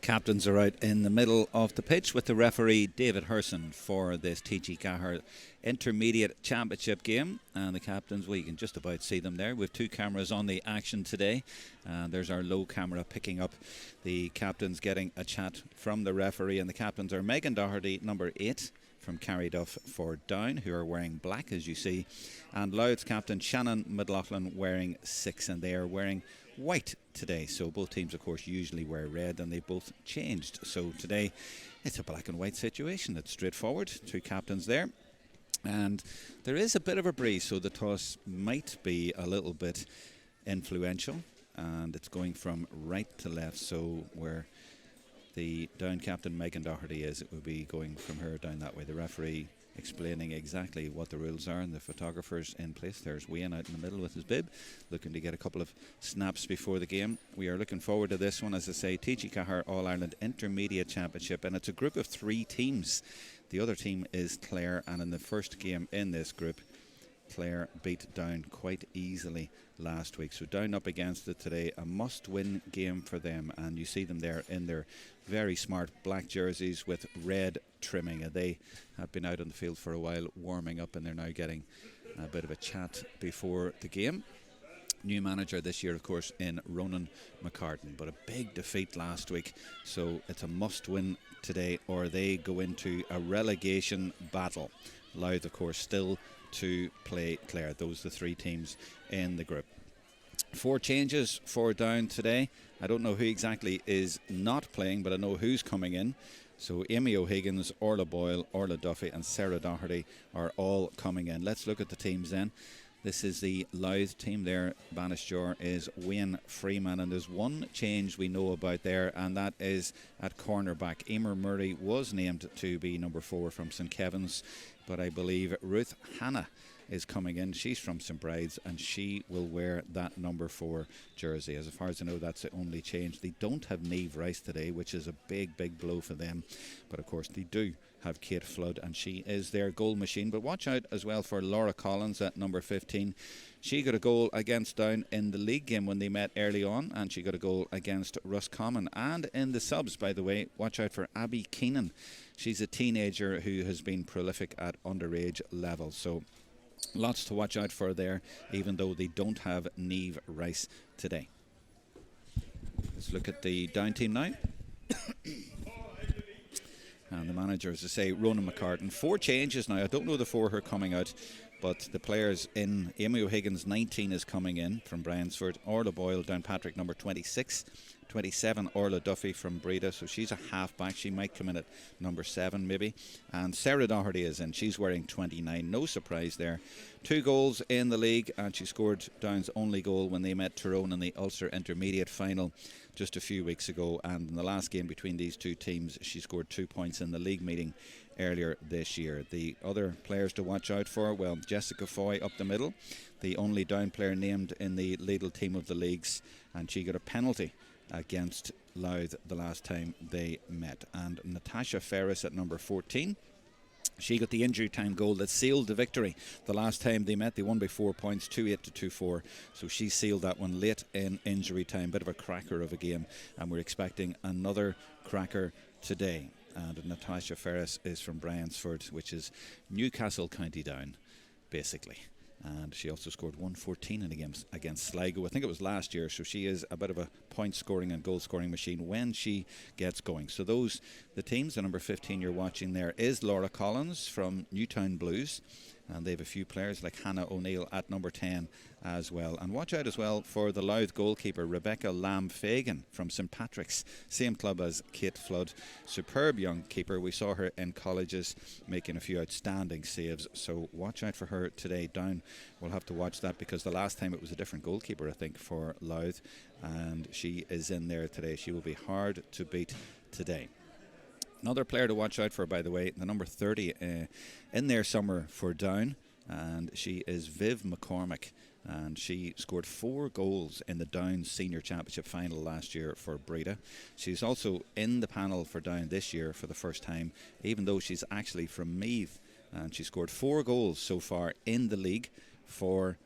Captains are out in the middle of the pitch with the referee David Herson for this TG4 Intermediate Championship game. And the captains, well, you can just about see them there. We have two cameras on the action today. There's our low camera picking up the captains getting a chat from the referee. And the captains are Megan Doherty, number 8, from Carryduff for Down, who are wearing black, as you see. And Louth's captain Shannon McLaughlin wearing 6, and they are wearing white today. So both teams, of course, usually wear red, and they both changed. So today it's a black and white situation. It's straightforward. Two captains there, and there is a bit of a breeze, so the toss might be a little bit influential, and it's going from right to left. So where the Down captain Megan Doherty is, it will be going from her down that way. The referee explaining exactly what the rules are, and the photographers in place. There's Wayne out in the middle with his bib, looking to get a couple of snaps before the game. We are looking forward to this one, as I say, TG4 All-Ireland Intermediate Championship, and it's a group of 3 teams. The other team is Clare, and in the first game in this group, Clare beat Down quite easily last week. So Down up against it today, a must-win game for them, and you see them there in their very smart black jerseys with red trimming. And they have been out on the field for a while warming up, and they're now getting a bit of a chat before the game. New manager this year, of course, in Ronan McCartan, but a big defeat last week, so it's a must-win today or they go into a relegation battle. Louth, of course, still to play Clare. Those are the 3 teams in the group. 4 changes for Down today. I don't know who exactly is not playing, but I know who's coming in. So Amy O'Higgins, Orla Boyle, Orla Duffy and Sarah Doherty are all coming in. Let's look at the teams then. This is the Louth team there. Bannister is Wayne Freeman, and there's one change we know about there, and that is at cornerback. Emer Murray was named to be number 4 from St Kevin's, but I believe Ruth Hannah is coming in. She's from St Bride's, and she will wear that number 4 jersey. As far as I know, that's the only change. They don't have Niamh Rice today, which is a big blow for them, but of course they do have Kate Flood, and she is their goal machine. But watch out as well for Laura Collins at number 15. She got a goal against Down in the league game when they met early on, and she got a goal against Roscommon. And in the subs, by the way, watch out for Abby Keenan. She's a teenager who has been prolific at underage level, so lots to watch out for there, even though they don't have Niamh Rice today. Let's look at the Down team now. And the manager, as I say, Ronan McCartan. 4 changes now. I don't know the 4 who are coming out, but the players in, Amy O'Higgins, 19, is coming in from Bryansford. Orla Boyle, Downpatrick, number 26. 27, Orla Duffy from Breda, so she's a half-back. She might come in at number 7 maybe. And Sarah Doherty is in. She's wearing 29. No surprise there. 2 goals in the league, and she scored Down's only goal when they met Tyrone in the Ulster Intermediate final just a few weeks ago. And in the last game between these 2 teams, she scored 2 points in the league meeting earlier this year. The other players to watch out for, well, Jessica Foy up the middle, the only Down player named in the Lidl team of the leagues, and she got a penalty against Louth the last time they met. And Natasha Ferris at number 14, she got the injury time goal that sealed the victory the last time they met. They won by 4 points, 2-8 to 2-4, so she sealed that one late in injury time. Bit of a cracker of a game, and we're expecting another cracker today. And Natasha Ferris is from Bryansford, which is Newcastle County Down basically. And she also scored 114 in a game against Sligo. I think it was last year, so she is a bit of a point scoring and goal scoring machine when she gets going. So those the teams. The number 15 you're watching there is Laura Collins from Newtown Blues, and they have a few players like Hannah O'Neill at number 10 as well. And watch out as well for the Louth goalkeeper Rebecca Lamb-Fagan from St Patrick's, same club as Kate Flood. Superb young keeper. We saw her in colleges making a few outstanding saves, so watch out for her today. Down will have to watch that, because the last time it was a different goalkeeper, I think, for Louth, and she is in there today. She will be hard to beat today. Another player to watch out for, by the way, the number 30 in there somewhere for Down, and she is Viv McCormick, and she scored 4 goals in the Down Senior Championship final last year for Breda. She's also in the panel for Down this year for the first time, even though she's actually from Meath, and she scored 4 goals so far in the league for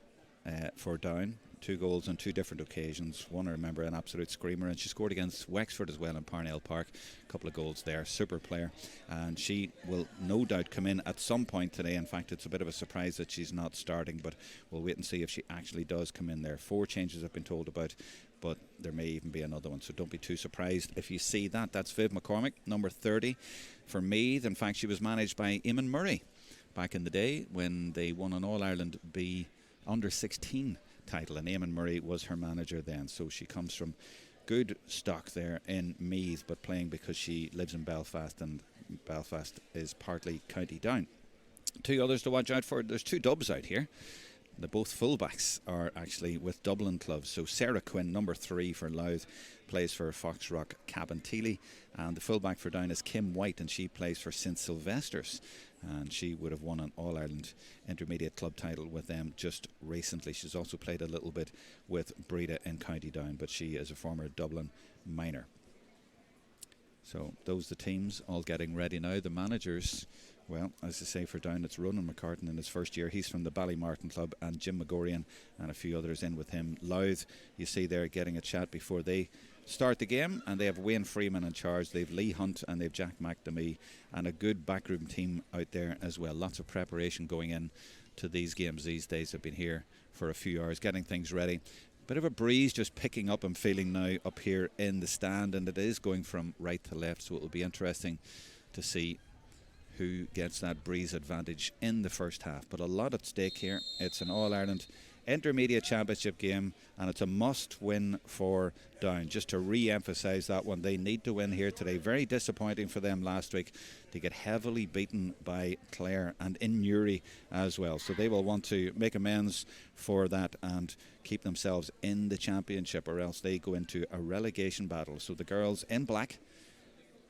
Down. 2 goals on 2 different occasions. One, I remember, an absolute screamer, and she scored against Wexford as well in Parnell Park. A couple of goals there. Super player. And she will no doubt come in at some point today. In fact, it's a bit of a surprise that she's not starting, but we'll wait and see if she actually does come in there. 4 changes I've been told about, but there may even be another one, so don't be too surprised if you see that. That's Viv McCormick, number 30 for Meath. In fact, she was managed by Eamon Murray back in the day when they won an All-Ireland B under-16 title, and Eamon Murray was her manager then. So she comes from good stock there in Meath, but playing because she lives in Belfast, and Belfast is partly County Down. 2 others to watch out for. There's 2 dubs out here. The both fullbacks are actually with Dublin clubs. So Sarah Quinn, number 3 for Louth, plays for Foxrock Cabinteely, and the fullback for Down is Kim White, and she plays for St Sylvester's, and she would have won an All-Ireland intermediate club title with them just recently. She's also played a little bit with Breda in County Down, but she is a former Dublin minor. So those are the teams all getting ready now. The managers, well, as I say, for Down, it's Ronan McCartan in his first year. He's from the Ballymartin club, and Jim McGorian and a few others in with him. Louth, you see there getting a chat before they start the game, and they have Wayne Freeman in charge. They've Lee Hunt and they've Jack McNamee, and a good backroom team out there as well. Lots of preparation going in to these games these days. I've been here for a few hours getting things ready. Bit of a breeze just picking up, I'm feeling now, up here in the stand, and it is going from right to left, so it will be interesting to see who gets that breeze advantage in the first half. But a lot at stake here. It's an All-Ireland Intermediate Championship game, and it's a must-win for Down. Just to re-emphasise that one, they need to win here today. Very disappointing for them last week to get heavily beaten by Clare and in Newry as well. So they will want to make amends for that and keep themselves in the championship, or else they go into a relegation battle. So the girls in black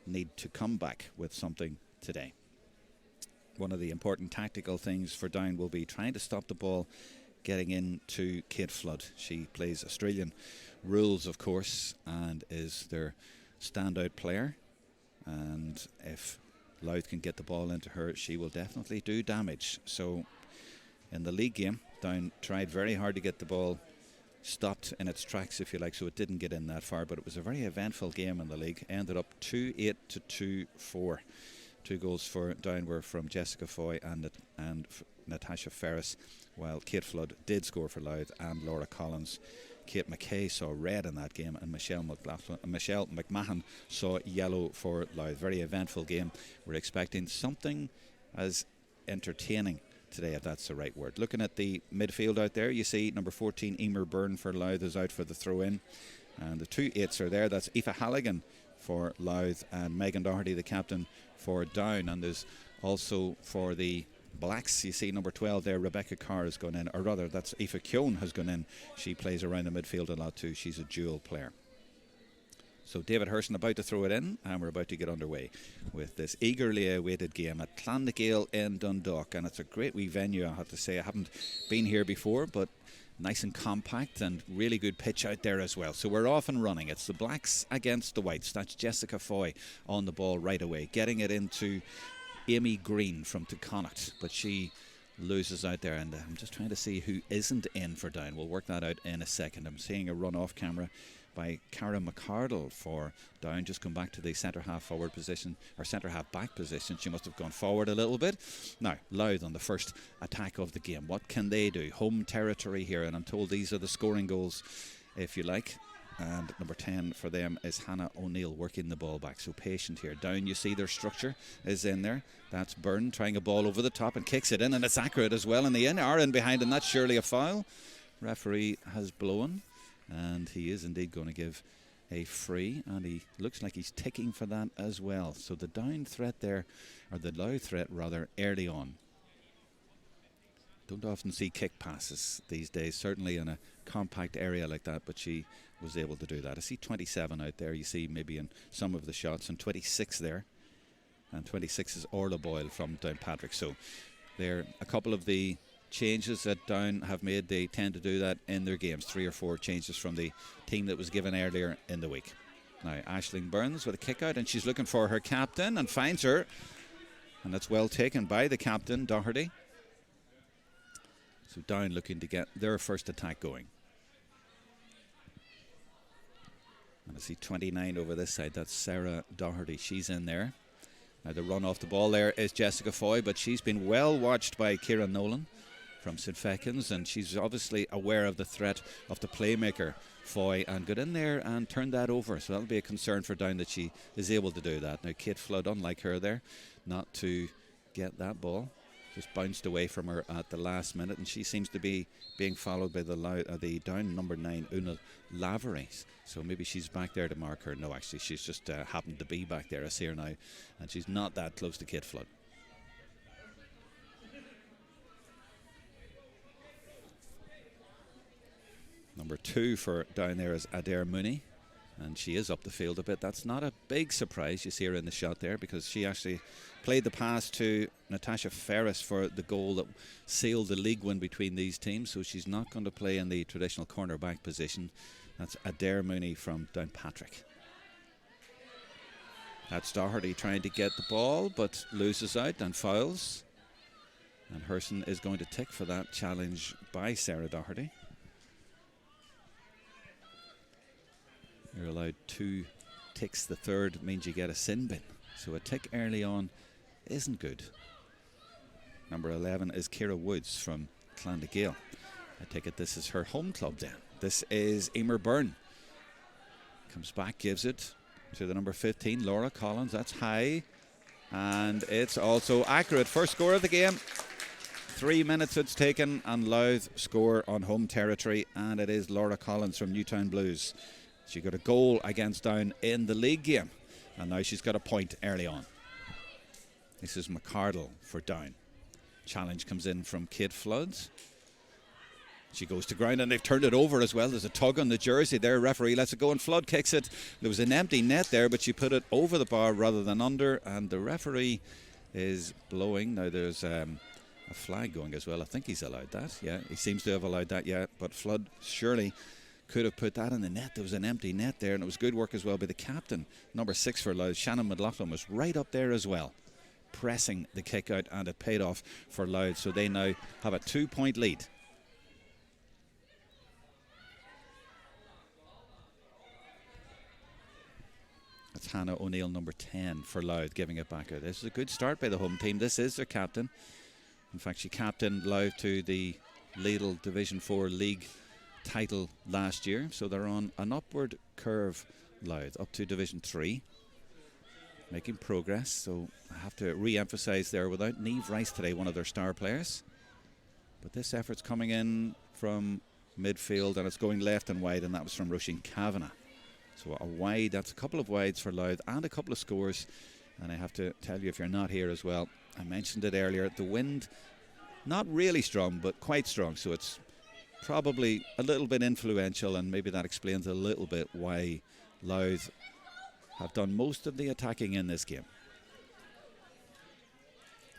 need to come back with something today. One of the important tactical things for Down will be trying to stop the ball getting into Kate Flood. She plays Australian rules, of course, and is their standout player. And if Louth can get the ball into her, she will definitely do damage. So in the league game, Down tried very hard to get the ball stopped in its tracks, if you like, so it didn't get in that far. But it was a very eventful game in the league. Ended up 2-8 to 2-4. 2 goals for Down were from Jessica Foy and Natasha Ferris, while Kate Flood did score for Louth, and Laura Collins. Kate McKay saw red in that game, and Michelle McMahon saw yellow for Louth. Very eventful game. We're expecting something as entertaining today, if that's the right word. Looking at the midfield out there, you see number 14 Emer Byrne for Louth is out for the throw-in, and the 2 8s are there. That's Aoife Halligan for Louth and Megan Doherty, the captain, for Down. And there's also for the Blacks, you see number 12 there, Rebecca Carr has gone in, or rather that's Aoife Keown has gone in. She plays around the midfield a lot too. She's a dual player. So David Herson about to throw it in, and we're about to get underway with this eagerly awaited game at Clondegale in Dundalk. And it's a great wee venue, I have to say. I haven't been here before, but nice and compact, and really good pitch out there as well. So we're off and running. It's the Blacks against the Whites. That's Jessica Foy on the ball right away, getting it into Amy Green from Connacht, but she loses out there, and I'm just trying to see who isn't in for Down. We'll work that out in a second. I'm seeing a run off camera by Cara McCardle for Down. Just come back to the centre half forward position, or centre half back position. She must have gone forward a little bit. Now Louth on the first attack of the game. What can they do? Home territory here, and I'm told these are the scoring goals, if you like. And number 10 for them is Hannah O'Neill, working the ball back. So patient here. Down, you see their structure is in there. That's Byrne trying a ball over the top and kicks it in, and it's accurate as well. And the are in behind, and that's surely a foul. Referee has blown, and he is indeed going to give a free, and he looks like he's ticking for that as well. So the Down threat there, or the Louth threat rather, early on. Don't often see kick passes these days, certainly in a compact area like that, but she was able to do that. I see 27 out there, you see maybe in some of the shots, and 26 there, and 26 is Orla Boyle from Downpatrick. So there, a couple of the changes that Down have made, they tend to do that in their games. 3 or 4 changes from the team that was given earlier in the week. Now Aisling Burns with a kick out, and she's looking for her captain and finds her, and that's well taken by the captain, Doherty. So Down looking to get their first attack going. And I see 29 over this side. That's Sarah Doherty. She's in there. Now the run off the ball there is Jessica Foy, but she's been well watched by Ciara Nolan from St. Feckin's, and she's obviously aware of the threat of the playmaker Foy, and got in there and turned that over. So that'll be a concern for Down that she is able to do that. Now Kate Flood, unlike her there, not to get that ball. Just bounced away from her at the last minute, and she seems to be being followed by the Down number 9, Una Lavery. So maybe she's back there to mark her. No, actually, she's just happened to be back there. I see her now, and she's not that close to Kate Flood. Number 2 for Down there is Adair Mooney, and she is up the field a bit. That's not a big surprise. You see her in the shot there because she actually played the pass to Natasha Ferris for the goal that sealed the league win between these teams, so she's not going to play in the traditional cornerback position. That's Adair Mooney from Downpatrick. That's Doherty trying to get the ball but loses out and fouls, and Herson is going to tick for that challenge by Sarah Doherty. You're allowed 2 ticks. The third means you get a sin bin. So a tick early on isn't good. Number 11 is Ciara Woods from Clondegale. I take it this is her home club then. This is Emer Byrne. Comes back, gives it to the number 15, Laura Collins. That's high. And it's also accurate. First score of the game. 3 minutes it's taken, and Louth score on home territory. And it is Laura Collins from Newtown Blues. She got a goal against Down in the league game, and now she's got a point early on. This is McCardle for Down. Challenge comes in from Kate Flood. She goes to ground, and they've turned it over as well. There's a tug on the jersey there. Referee lets it go, and Flood kicks it. There was an empty net there, but she put it over the bar rather than under, and the referee is blowing. Now there's a flag going as well. I think he's allowed that. Yeah, he seems to have allowed that, yeah. But Flood surely could have put that in the net. There was an empty net there, and it was good work as well by the captain. Number 6 for Louth, Shannon McLaughlin, was right up there as well, pressing the kick out, and it paid off for Louth. So they now have a 2-point lead. That's Hannah O'Neill, number 10 for Louth, giving it back out. This is a good start by the home team. This is their captain. In fact, she captained Louth to the Lidl Division 4 League title last year, so they're on an upward curve, Louth, up to Division 3, making progress. So I have to re-emphasise there, without Niamh Rice today, one of their star players, but this effort's coming in from midfield, and it's going left and wide, and that was from Roisin Kavanagh. So a wide, that's a couple of wides for Louth and a couple of scores. And I have to tell you, if you're not here as well, I mentioned it earlier, the wind not really strong but quite strong, so it's probably a little bit influential, and maybe that explains a little bit why Louth have done most of the attacking in this game.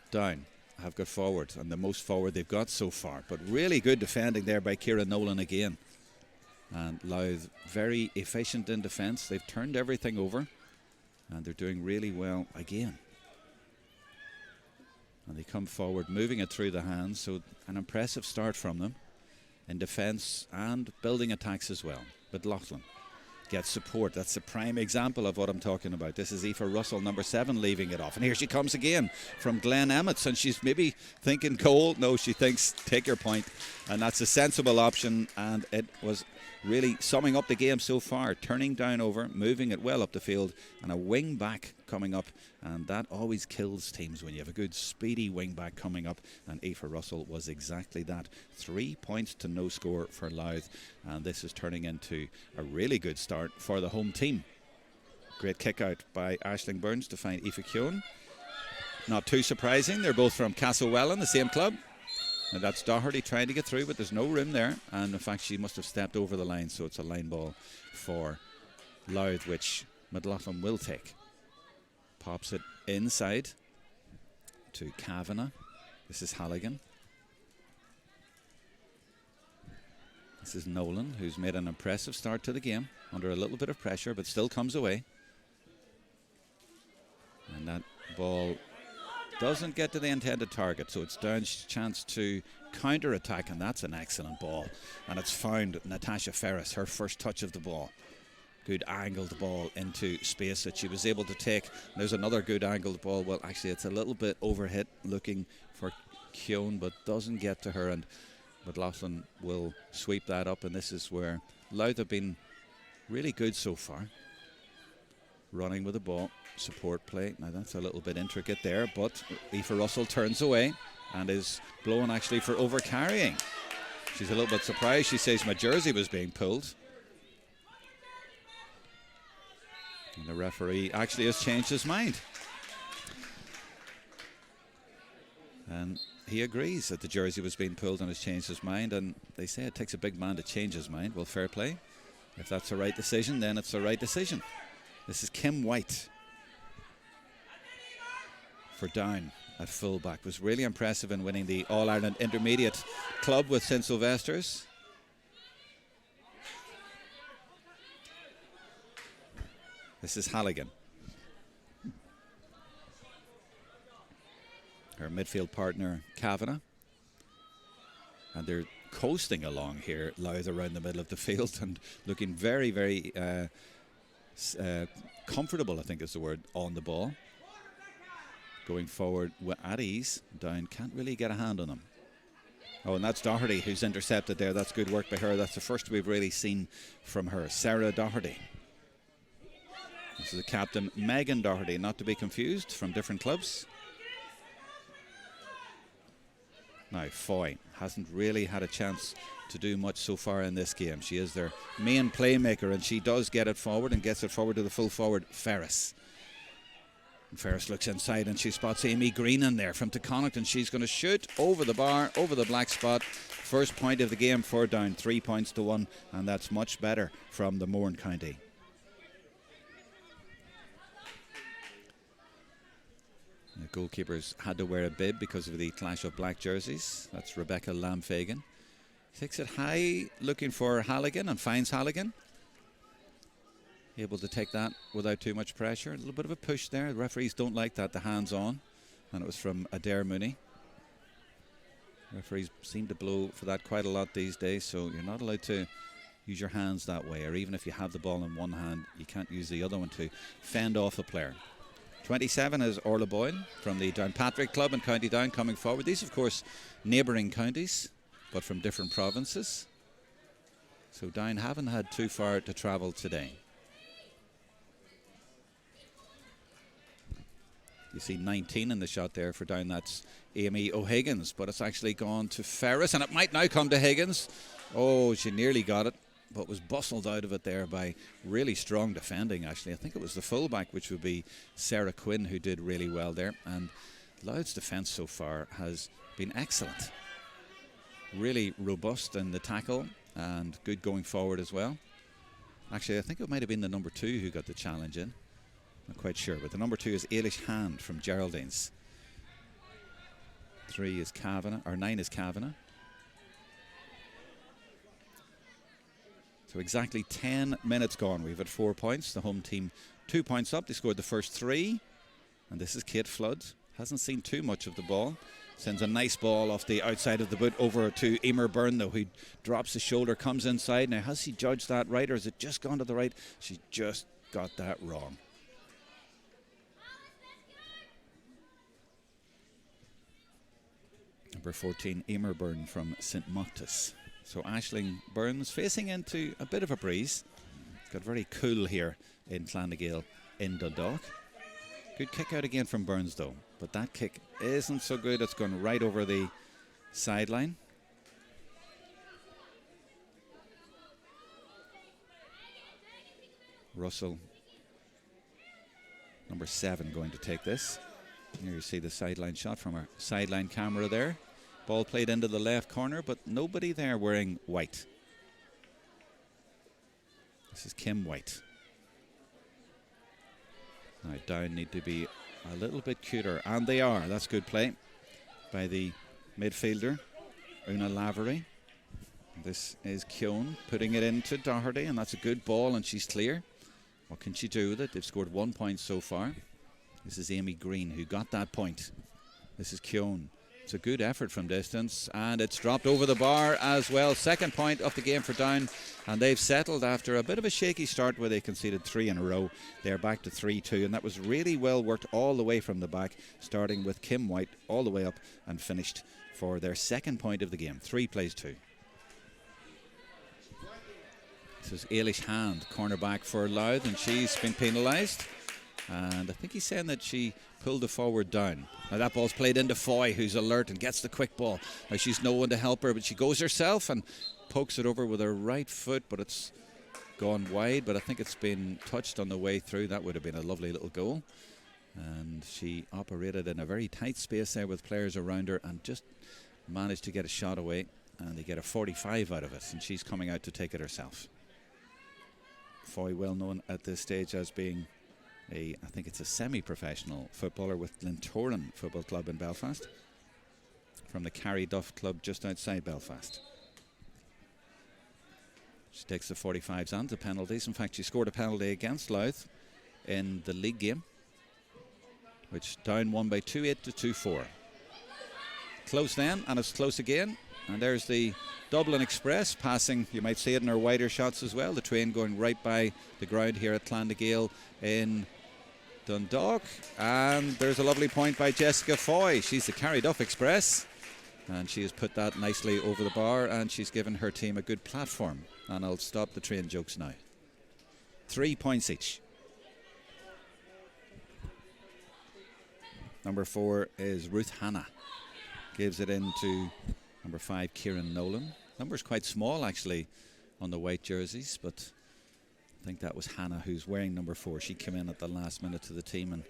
Down have got forward, and the most forward they've got so far, but really good defending there by Ciara Nolan again. And Louth very efficient in defence. They've turned everything over, and they're doing really well again. And they come forward, moving it through the hands, so an impressive start from them in defence and building attacks as well. But Loughlin gets support. That's a prime example of what I'm talking about. This is Aoife Russell, number 7, leaving it off. And here she comes again from Glenn Emmett. And she's maybe thinking goal. No, she thinks take your point. And that's a sensible option. And it was really summing up the game so far. Turning Down over, moving it well up the field, and a wing back coming up. And that always kills teams when you have a good speedy wing back coming up. And Aoife Russell was exactly that. 3 points to no score for Louth. And this is turning into a really good start for the home team. Great kick out by Aisling Burns to find Aoife Keown. Not too surprising, they're both from Castlewellan, the same club. And that's Doherty trying to get through, but there's no room there. And in fact, she must have stepped over the line, so it's a line ball for Louth, which McLaughlin will take. Pops it inside to Kavanagh. This is Halligan. This is Nolan, who's made an impressive start to the game, under a little bit of pressure, but still comes away. And that ball doesn't get to the intended target, so it's Down's chance to counter-attack, and that's an excellent ball. And it's found Natasha Ferris, her first touch of the ball. good angled ball into space that she was able to take. There's another good angled ball. Well, actually, it's a little bit overhit looking for Keown, but doesn't get to her. But Laughlin will sweep that up, and this is where Louth have been really good so far. Running with the ball, support play. Now that's a little bit intricate there, but Aoife Russell turns away and is blown actually for overcarrying. She's a little bit surprised. She says my jersey was being pulled. And the referee actually has changed his mind. And he agrees that the jersey was being pulled and has changed his mind. And they say it takes a big man to change his mind. Well, fair play. If that's the right decision, then it's the right decision. This is Kim White for Down at fullback. Was really impressive in winning the All-Ireland Intermediate Club with St Sylvester's. This is Halligan. Her midfield partner, Kavanagh. And they're coasting along here, Louth around the middle of the field and looking very, very comfortable, I think is the word, on the ball. Going forward at ease. Down can't really get a hand on them. Oh, and that's Doherty who's intercepted there. That's good work by her. That's the first we've really seen from her. Sarah Doherty. This is the captain, Megan Doherty, not to be confused, from different clubs. Now, Foy hasn't really had a chance to do much so far in this game. She is their main playmaker, and she does get it forward and gets it forward to the full forward, Ferris. And Ferris looks inside and she spots Amy Green in there from Connacht. She's going to shoot over the bar, over the black spot. First point of the game for Down, 3 points to 1, and that's much better from the Mourne County. The goalkeepers had to wear a bib because of the clash of black jerseys. That's Rebecca Lamfagan. Takes it high, looking for Halligan, and finds Halligan. Able to take that without too much pressure. A little bit of a push there. The referees don't like that, the hands on. And it was from Adair Mooney. Referees seem to blow for that quite a lot these days, so you're not allowed to use your hands that way, or even if you have the ball in one hand, you can't use the other one to fend off a player. 27 is Orla Boyle from the Downpatrick Club in County Down coming forward. These, of course, neighbouring counties, but from different provinces. So Down haven't had too far to travel today. You see 19 in the shot there for Down. That's Amy O'Higgins, but it's actually gone to Ferris, and it might now come to Higgins. Oh, she nearly got it, but was bustled out of it there by really strong defending, actually. I think it was the fullback, which would be Sarah Quinn, who did really well there. And Louth's defence so far has been excellent. Really robust in the tackle and good going forward as well. Actually, I think it might have been the number 2 who got the challenge in. Not quite sure, but the number 2 is Ailish Hand from Geraldines. 3 is Kavanagh, or 9 is Kavanagh. So exactly 10 minutes gone. We've had 4 points. The home team 2 points up. They scored the first 3. And this is Kate Flood. Hasn't seen too much of the ball. Sends a nice ball off the outside of the boot over to Emer Byrne, though, who drops the shoulder, comes inside. Now, has he judged that right, or has it just gone to the right? She just got that wrong. Number 14, Emer Byrne from St Moctus. So Aisling Burns facing into a bit of a breeze. It's got very cool here in Clonagale in Dundalk. Good kick out again from Burns though, but that kick isn't so good. It's gone right over the sideline. Russell, number 7, going to take this. Here you see the sideline shot from our sideline camera there. Ball played into the left corner, but nobody there wearing white. This is Kim White. Now Down need to be a little bit cuter, and they are. That's good play by the midfielder, Una Lavery. This is Keown putting it into Doherty, and that's a good ball, and she's clear. What can she do with it? They've scored 1 point so far. This is Amy Green who got that point. This is Keown. It's a good effort from distance, and it's dropped over the bar as well. Second point of the game for Down, and they've settled after a bit of a shaky start where they conceded 3 in a row. They're back to 3-2, and that was really well worked all the way from the back, starting with Kim White all the way up and finished for their second point of the game. 3 plays 2. This is Ailish Hand, cornerback for Louth, and she's been penalised. And I think he's saying that she pulled the forward down. Now that ball's played into Foy, who's alert and gets the quick ball. Now she's no one to help her, but she goes herself and pokes it over with her right foot, but it's gone wide. But I think it's been touched on the way through. That would have been a lovely little goal. And she operated in a very tight space there with players around her and just managed to get a shot away. And they get a 45 out of it, and she's coming out to take it herself. Foy, well known at this stage as being I think it's a semi-professional footballer with Glentoran Football Club in Belfast, from the Carrie Duff Club just outside Belfast. She takes the 45s and the penalties. In fact, she scored a penalty against Louth in the league game, which Down won by 2-8 to 2-4. Close then, and it's close again. And there's the Dublin Express passing. You might see it in our wider shots as well. The train going right by the ground here at Clondegale in Dundalk. And there's a lovely point by Jessica Foy. She's the Carrie Duff Express, and she has put that nicely over the bar, and she's given her team a good platform. And I'll stop the train jokes now. 3 points each. Number 4 is Ruth Hanna. Gives it into number 5, Kieran Nolan. Number's quite small actually on the white jerseys, but I think that was Hannah who's wearing number 4. She came in at the last minute to the team, and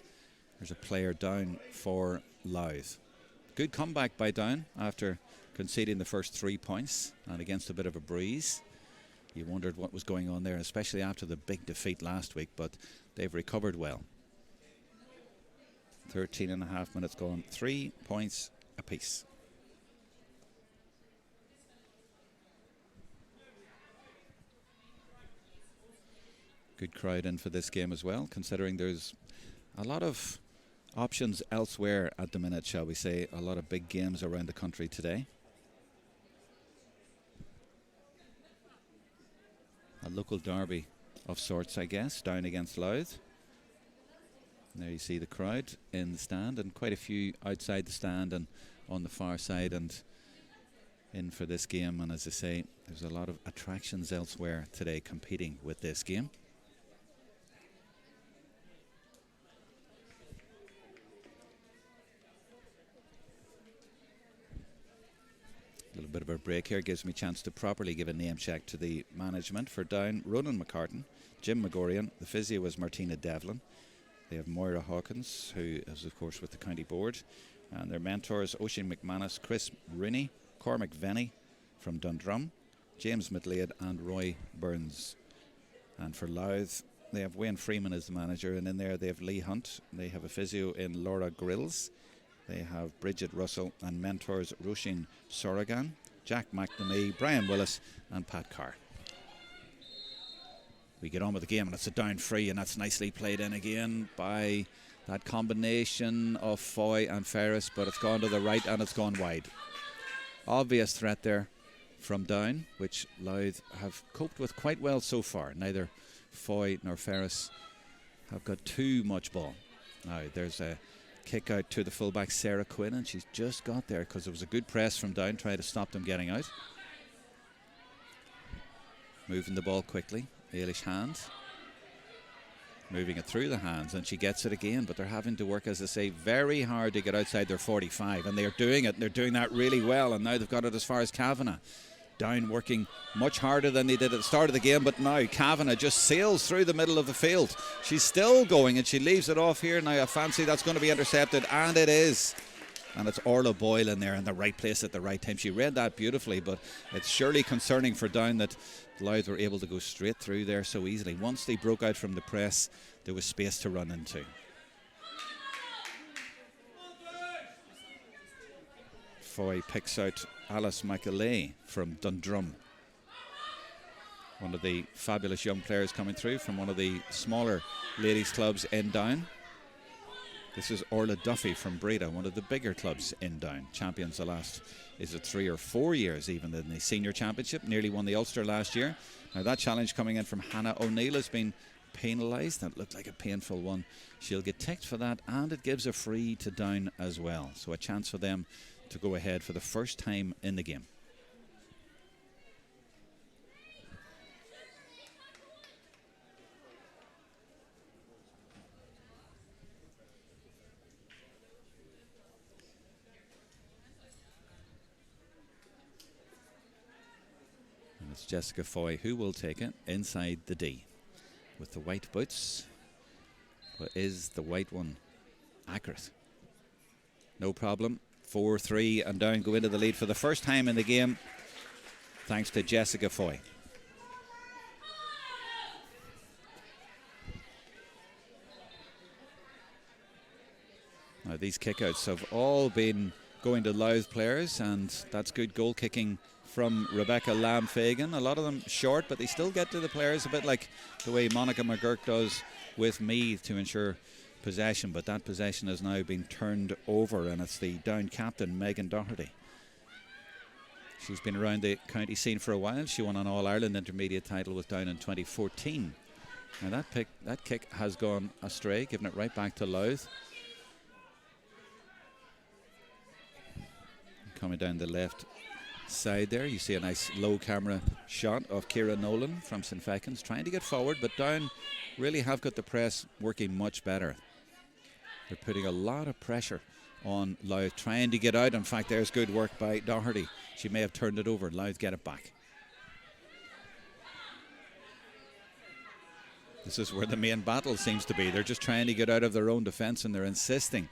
there's a player down for Louth. Good comeback by Down after conceding the first 3 points and against a bit of a breeze. You wondered what was going on there, especially after the big defeat last week, but they've recovered well. 13 and a half minutes gone, 3 points apiece. Good crowd in for this game as well, considering there's a lot of options elsewhere at the minute, shall we say. A lot of big games around the country today. A local derby of sorts, I guess, Down against Louth. There you see the crowd in the stand, and quite a few outside the stand and on the far side and in for this game. And as I say, there's a lot of attractions elsewhere today competing with this game. A little bit of a break here gives me a chance to properly give a name check to the management for Down. Ronan McCartan, Jim McGorian, the physio is Martina Devlin. They have Moira Hawkins, who is of course with the county board, and their mentors Oisin McManus, Chris Rooney, Cormac Venny from Dundrum, James McLeod and Roy Burns. And for Louth, they have Wayne Freeman as the manager, and in there they have Lee Hunt. They have a physio in Laura Grills. They have Bridget Russell and mentors Roisin Sorogan, Jack McNamee, Brian Willis and Pat Carr. We get on with the game, and it's a down free, and that's nicely played in again by that combination of Foy and Ferris, but it's gone to the right and it's gone wide. Obvious threat there from Down, which Louth have coped with quite well so far. Neither Foy nor Ferris have got too much ball. Now there's a kick out to the fullback Sarah Quinn, and she's just got there because it was a good press from Down trying to stop them getting out. Moving the ball quickly, Ailish Hand moving it through the hands, and she gets it again, but they're having to work, as I say, very hard to get outside their 45, and they're doing it, and they're doing that really well, and now they've got it as far as Kavanagh. Down working much harder than they did at the start of the game, but now Kavanagh just sails through the middle of the field. She's still going, and she leaves it off here. Now I fancy that's going to be intercepted, and it is. And it's Orla Boyle in there in the right place at the right time. She read that beautifully, but it's surely concerning for Down that Louth were able to go straight through there so easily. Once they broke out from the press, there was space to run into. Foy picks out Alice McAlea from Dundrum, one of the fabulous young players coming through from one of the smaller ladies clubs in Down. This is Orla Duffy from Breda, one of the bigger clubs in Down. Champions the last, is it 3 or 4 years even in the senior championship. Nearly won the Ulster last year. Now that challenge coming in from Hannah O'Neill has been penalised. That looked like a painful one. She'll get ticked for that, and it gives a free to Down as well. So a chance for them to go ahead for the first time in the game. It's Jessica Foy who will take it inside the D with the white boots. But is the white one accurate? No problem. 4-3 and Down go into the lead for the first time in the game thanks to Jessica Foy. Now these kickouts have all been going to Louth players, and that's good goal kicking from Rebecca Lamb-Fagan. A lot of them short, but they still get to the players, a bit like the way Monica McGurk does with Meath to ensure possession. But that possession has now been turned over, and it's the Down captain, Megan Doherty. She's been around the county scene for a while. She won an All-Ireland intermediate title with Down in 2014. Now that kick has gone astray, giving it right back to Louth. Coming down the left side there, you see a nice low camera shot of Ciara Nolan from St Feckin's trying to get forward, but Down really have got the press working much better. They're putting a lot of pressure on Louth, trying to get out. In fact, there's good work by Doherty. She may have turned it over. Louth get it back. This is where the main battle seems to be. They're just trying to get out of their own defence, and they're insisting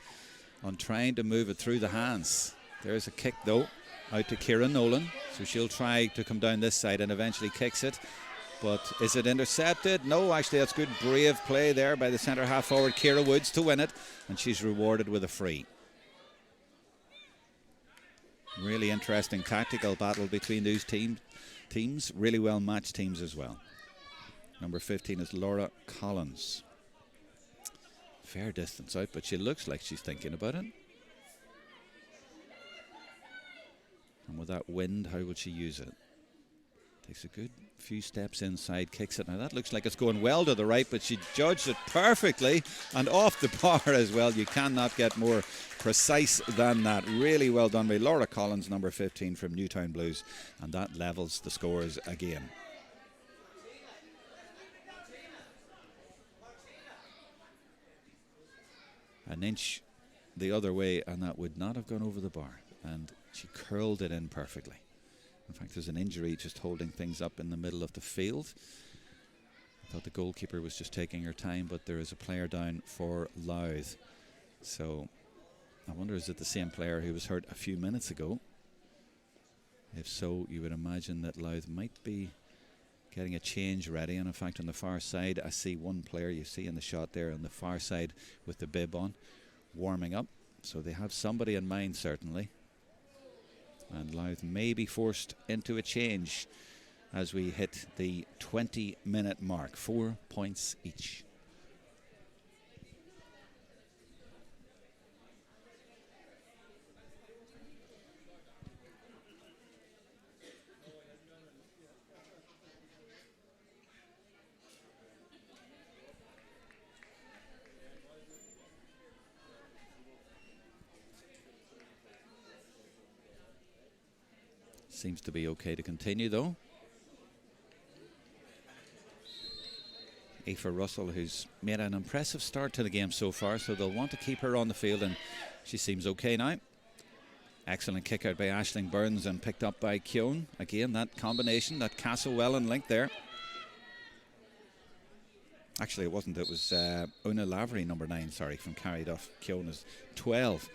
on trying to move it through the hands. There's a kick though out to Ciara Nolan, so she'll try to come down this side and eventually kicks it, but is it intercepted? No, actually that's good brave play there by the centre half forward Ciara Woods to win it, and she's rewarded with a free. Really interesting tactical battle between these teams, really well matched teams as well. Number 15 is Laura Collins. Fair distance out, but she looks like she's thinking about it. And with that wind, how will she use it? Takes a good few steps inside, kicks it. Now that looks like it's going well to the right, but she judged it perfectly and off the bar as well. You cannot get more precise than that. Really well done by Laura Collins, number 15 from Newtown Blues. And that levels the scores again. An inch the other way, and that would not have gone over the bar. And she curled it in perfectly. In fact, there's an injury just holding things up in the middle of the field. I thought the goalkeeper was just taking her time, but there is a player down for Louth. So I wonder, is it the same player who was hurt a few minutes ago? If so, you would imagine that Louth might be getting a change ready. And in fact, on the far side, I see one player you see in the shot there on the far side with the bib on, warming up. So they have somebody in mind, certainly. And Louth may be forced into a change as we hit the 20-minute mark. 4 points each. Seems to be okay to continue though. Aoife Russell, who's made an impressive start to the game so far, so they'll want to keep her on the field, and she seems okay now. Excellent kick out by Aisling Burns and picked up by Keown. Again, that combination, that Castlewellan link there. Actually it wasn't, it was Una Lavery, number 9, sorry, from Carryduff. Keown is 12.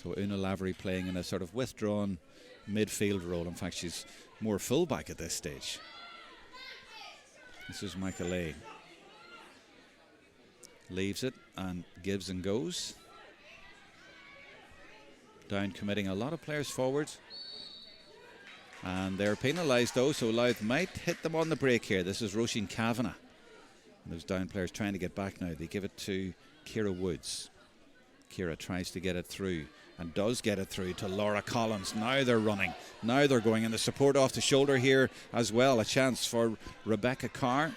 So Una Lavery playing in a sort of withdrawn midfield role. In fact, she's more fullback at this stage. This is Michael A. Leaves it and gives and goes. Down committing a lot of players forward. And they're penalised though, so Louth might hit them on the break here. This is Roisin Kavanagh. And those Down players trying to get back now. They give it to Ciara Woods. Ciara tries to get it through and does get it through to Laura Collins. Now they're running. Now they're going. And the support off the shoulder here as well. A chance for Rebecca Carr.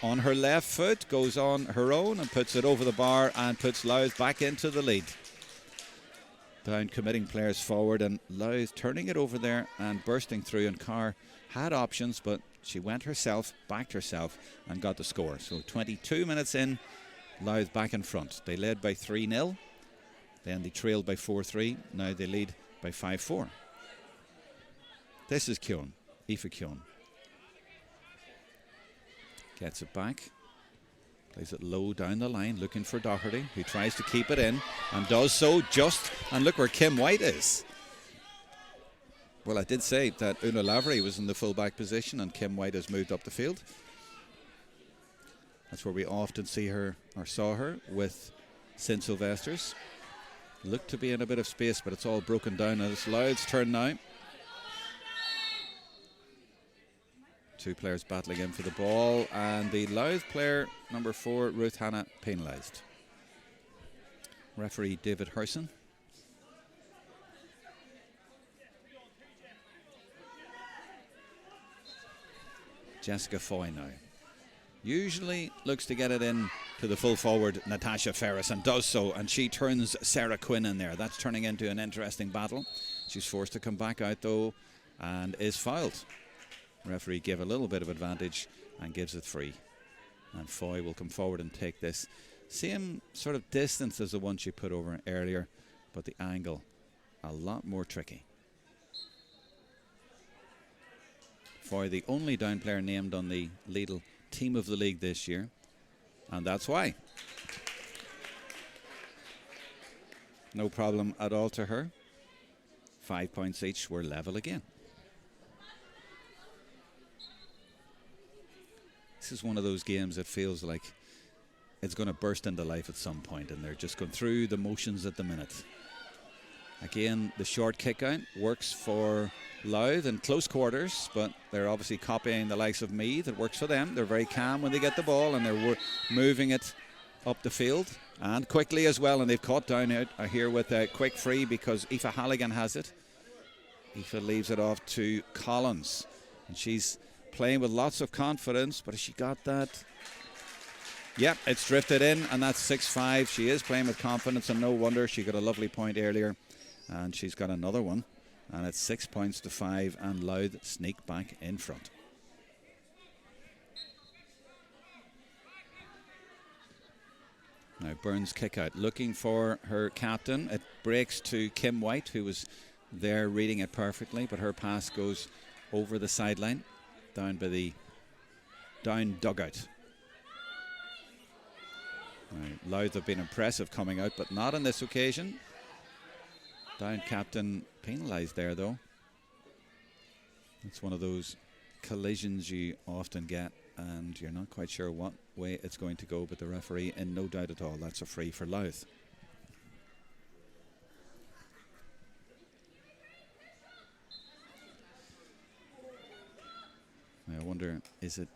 On her left foot, goes on her own and puts it over the bar and puts Louth back into the lead. Down committing players forward and Louth turning it over there and bursting through, and Carr had options but she went herself, backed herself and got the score. So 22 minutes in, Louth back in front. They led by 3-0, then they trailed by 4-3, now they lead by 5-4. This is Keown, Aoife Keown. Gets it back. Plays it low down the line, looking for Doherty, who tries to keep it in and does so just. And look where Kim White is. Well, I did say that Una Lavery was in the full-back position and Kim White has moved up the field. That's where we often see her, or saw her, with St Sylvester's. Looked to be in a bit of space, but it's all broken down. And it's Louth's turn now. Two players battling in for the ball, and the Louth player, number 4, Ruth Hannah, penalised. Referee David Herson. Jessica Foy now. Usually looks to get it in to the full forward, Natasha Ferris, and does so, and she turns Sarah Quinn in there. That's turning into an interesting battle. She's forced to come back out though, and is fouled. Referee gave a little bit of advantage and gives it free. And Foy will come forward and take this. Same sort of distance as the one she put over earlier, but the angle a lot more tricky. Foy, the only Down player named on the Lidl Team of the League this year, and that's why. No problem at all to her. 5 points each, we're level again. This is one of those games that feels like it's going to burst into life at some point, and they're just going through the motions at the minute. Again, the short kick out works for Louth in close quarters, but they're obviously copying the likes of Meath. It works for them. They're very calm when they get the ball, and they're moving it up the field and quickly as well. And they've caught Down out here with a quick free because Aoife Halligan has it. Aoife leaves it off to Collins, and she's playing with lots of confidence, but has she got that? Yep, it's drifted in, and that's 6-5. She is playing with confidence, and no wonder. She got a lovely point earlier, and she's got another one, and it's 6 points to 5, and Louth sneak back in front. Now Burns kick out, looking for her captain. It breaks to Kim White, who was there reading it perfectly, but her pass goes over the sideline, down by the Down dugout. Louth have been impressive coming out, but not on this occasion. Down captain penalised there though. It's one of those collisions you often get and you're not quite sure what way it's going to go, but the referee in no doubt at all, that's a free for Louth. I wonder, is it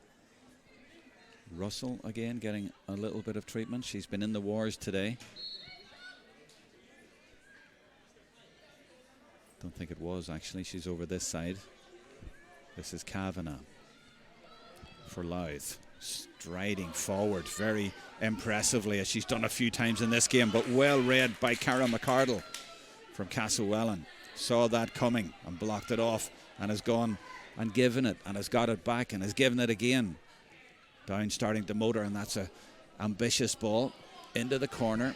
Russell again getting a little bit of treatment? She's been in the wars today. Don't think it was actually. She's over this side. This is Kavanagh for Louth, striding forward very impressively, as she's done a few times in this game, but well read by Cara McCardle from Castlewellan. Saw that coming and blocked it off and has gone and given it and has got it back and has given it again. Down starting to motor, and that's a ambitious ball into the corner,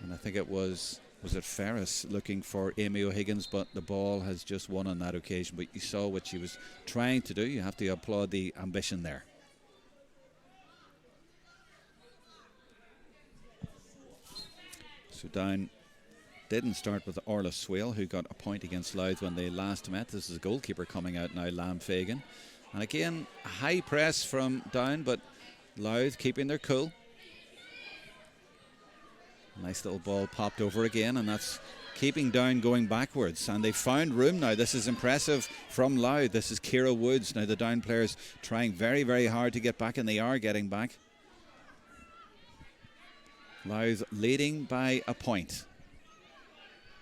and I think it was it Ferris looking for Amy O'Higgins, but the ball has just won on that occasion. But you saw what she was trying to do. You have to applaud the ambition there. So Down didn't start with Orla Swale, who got a point against Louth when they last met. This is a goalkeeper coming out now, Lam Fagan. And again, a high press from Down, but Louth keeping their cool. Nice little ball popped over again, and that's keeping Down going backwards. And they found room now. This is impressive from Louth. This is Ciara Woods. Now the Down players trying very, very hard to get back, and they are getting back. Louth leading by a point.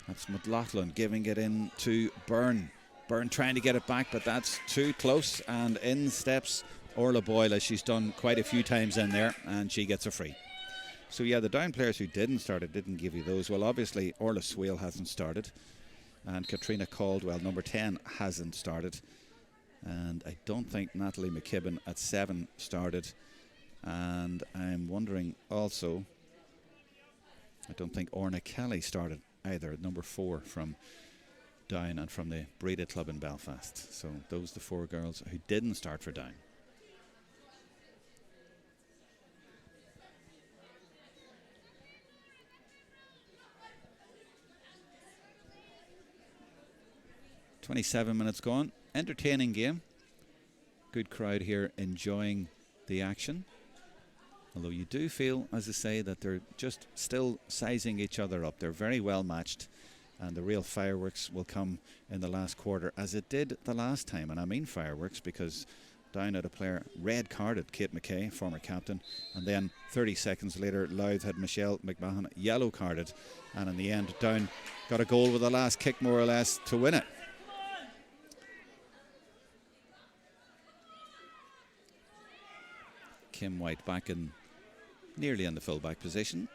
That's McLaughlin giving it in to Byrne. Byrne trying to get it back, but that's too close, and in steps Orla Boyle, as she's done quite a few times in there, and she gets a free. So yeah, the down players who didn't start it didn't give you those. Well, obviously Orla Swale hasn't started, and Katrina Caldwell, number 10, hasn't started, and I don't think Natalie McKibben at 7 started, and I'm wondering also, I don't think Orna Kelly started either at number 4 from Down and from the Breda Club in Belfast. So those are the 4 girls who didn't start for Down. "27 minutes gone. Entertaining game. Good crowd here enjoying the action. Although you do feel, as I say, that they're just still sizing each other up. They're very well matched, and the real fireworks will come in the last quarter, as it did the last time. And I mean fireworks because Down had a player red carded, Kate McKay, former captain, and then 30 seconds later Louth had Michelle McMahon yellow carded, and in the end Down got a goal with the last kick more or less to win it. Kim White back in nearly in the full-back position.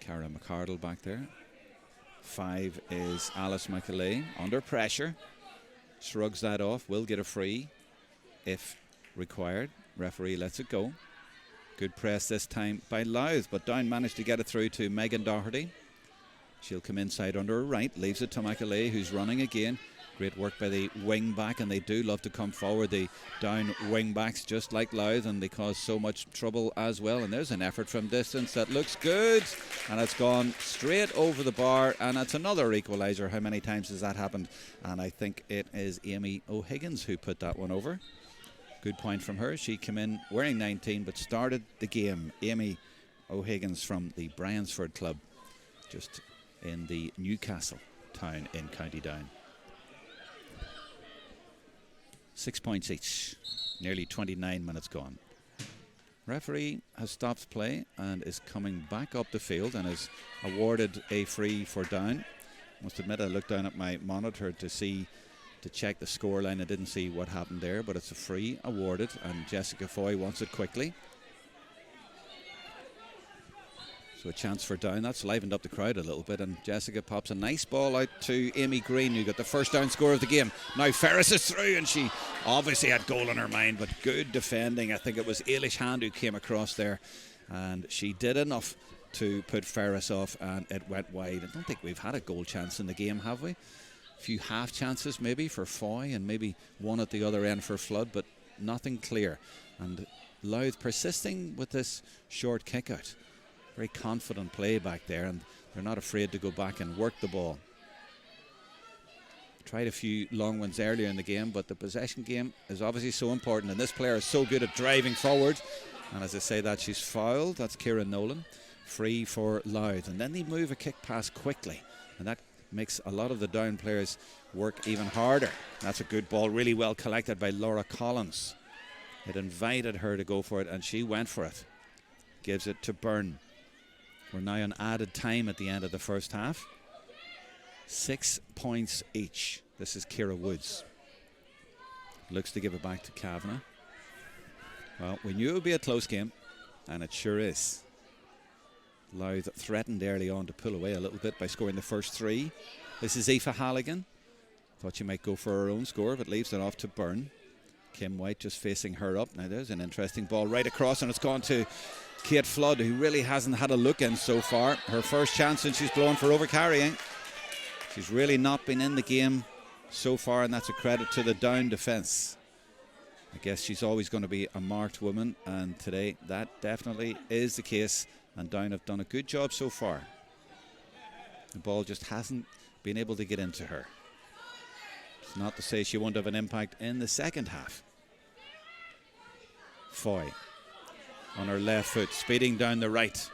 Cara McCardle back there. 5 is Alice McAlea under pressure. Shrugs that off, will get a free if required. Referee lets it go. Good press this time by Louth, but Down managed to get it through to Megan Doherty. She'll come inside under her right, leaves it to McAlea, who's running again. Great work by the wing back, and they do love to come forward, the Down wing backs, just like Louth, and they cause so much trouble as well. And there's an effort from distance that looks good, and it's gone straight over the bar, and it's another equaliser. How many times has that happened? And I think it is Amy O'Higgins who put that one over. Good point from her. She came in wearing 19 but started the game. Amy O'Higgins from the Bryansford Club, just in the Newcastle town in County Down. 6 points each. Nearly 29 minutes gone. Referee has stopped play and is coming back up the field and has awarded a free for Down. Must admit, I looked down at my monitor to check the scoreline. I didn't see what happened there, but it's a free awarded, and Jessica Foy wants it quickly. So a chance for Down. That's livened up the crowd a little bit, and Jessica pops a nice ball out to Amy Green, who got the first down score of the game. Now Ferris is through, and she obviously had goal in her mind, but good defending. I think it was Ailish Hand who came across there, and she did enough to put Ferris off, and it went wide. I don't think we've had a goal chance in the game, have we? A few half chances maybe for Foy, and maybe one at the other end for Flood, but nothing clear. And Louth persisting with this short kick out. Very confident play back there, and they're not afraid to go back and work the ball. Tried a few long ones earlier in the game, but the possession game is obviously so important, and this player is so good at driving forward. And as I say that, she's fouled. That's Kieran Nolan. Free for Louth, and then they move a kick pass quickly, and that makes a lot of the Down players work even harder. That's a good ball, really well collected by Laura Collins. It invited her to go for it, and she went for it. Gives it to Byrne. We're now on added time at the end of the first half. 6 points each. This is Ciara Woods. Looks to give it back to Kavanagh. Well, we knew it would be a close game, and it sure is. Louth threatened early on to pull away a little bit by scoring the first 3. This is Aoife Halligan. Thought she might go for her own score, but leaves it off to Byrne. Kim White just facing her up. Now there's an interesting ball right across, and it's gone to Kate Flood, who really hasn't had a look in so far. Her first chance, and she's blown for overcarrying. She's really not been in the game so far, and that's a credit to the Down defence. I guess she's always going to be a marked woman, and today that definitely is the case, and Down have done a good job so far. The ball just hasn't been able to get into her. It's not to say she won't have an impact in the second half. Foy on her left foot, speeding down the right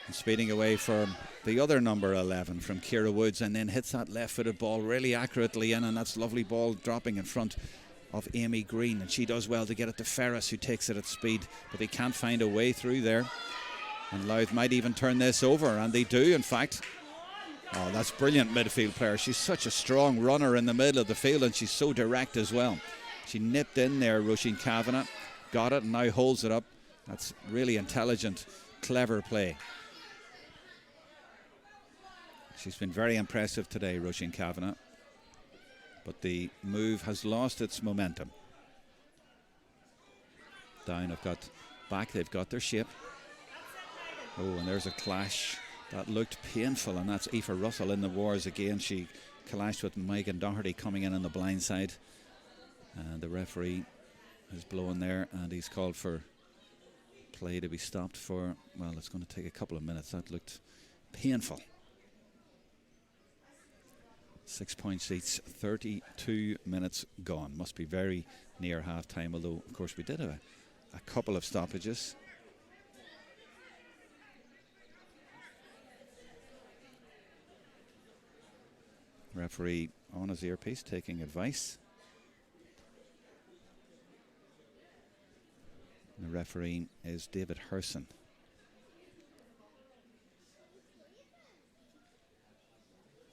and speeding away from the other number 11 from Ciara Woods, and then hits that left-footed ball really accurately in, and that's a lovely ball dropping in front of Amy Green, and she does well to get it to Ferris, who takes it at speed, but they can't find a way through there. And Louth might even turn this over, and they do, in fact. Oh, that's brilliant midfield player. She's such a strong runner in the middle of the field, and she's so direct as well. She nipped in there, Roisin Kavanagh, got it, and now holds it up. That's really intelligent, clever play. She's been very impressive today, Roisin Kavanagh. But the move has lost its momentum. Down have got back, they've got their shape. Oh, and there's a clash. That looked painful, and that's Aoife Russell in the wars again. She clashed with Megan Doherty coming in on the blind side. And the referee is blowing there, and he's called for play to be stopped for, well, it's going to take a couple of minutes. That looked painful. 6 points each, 32 minutes gone. Must be very near half time, although, of course, we did have a couple of stoppages. Referee on his earpiece taking advice. The referee is David Herson.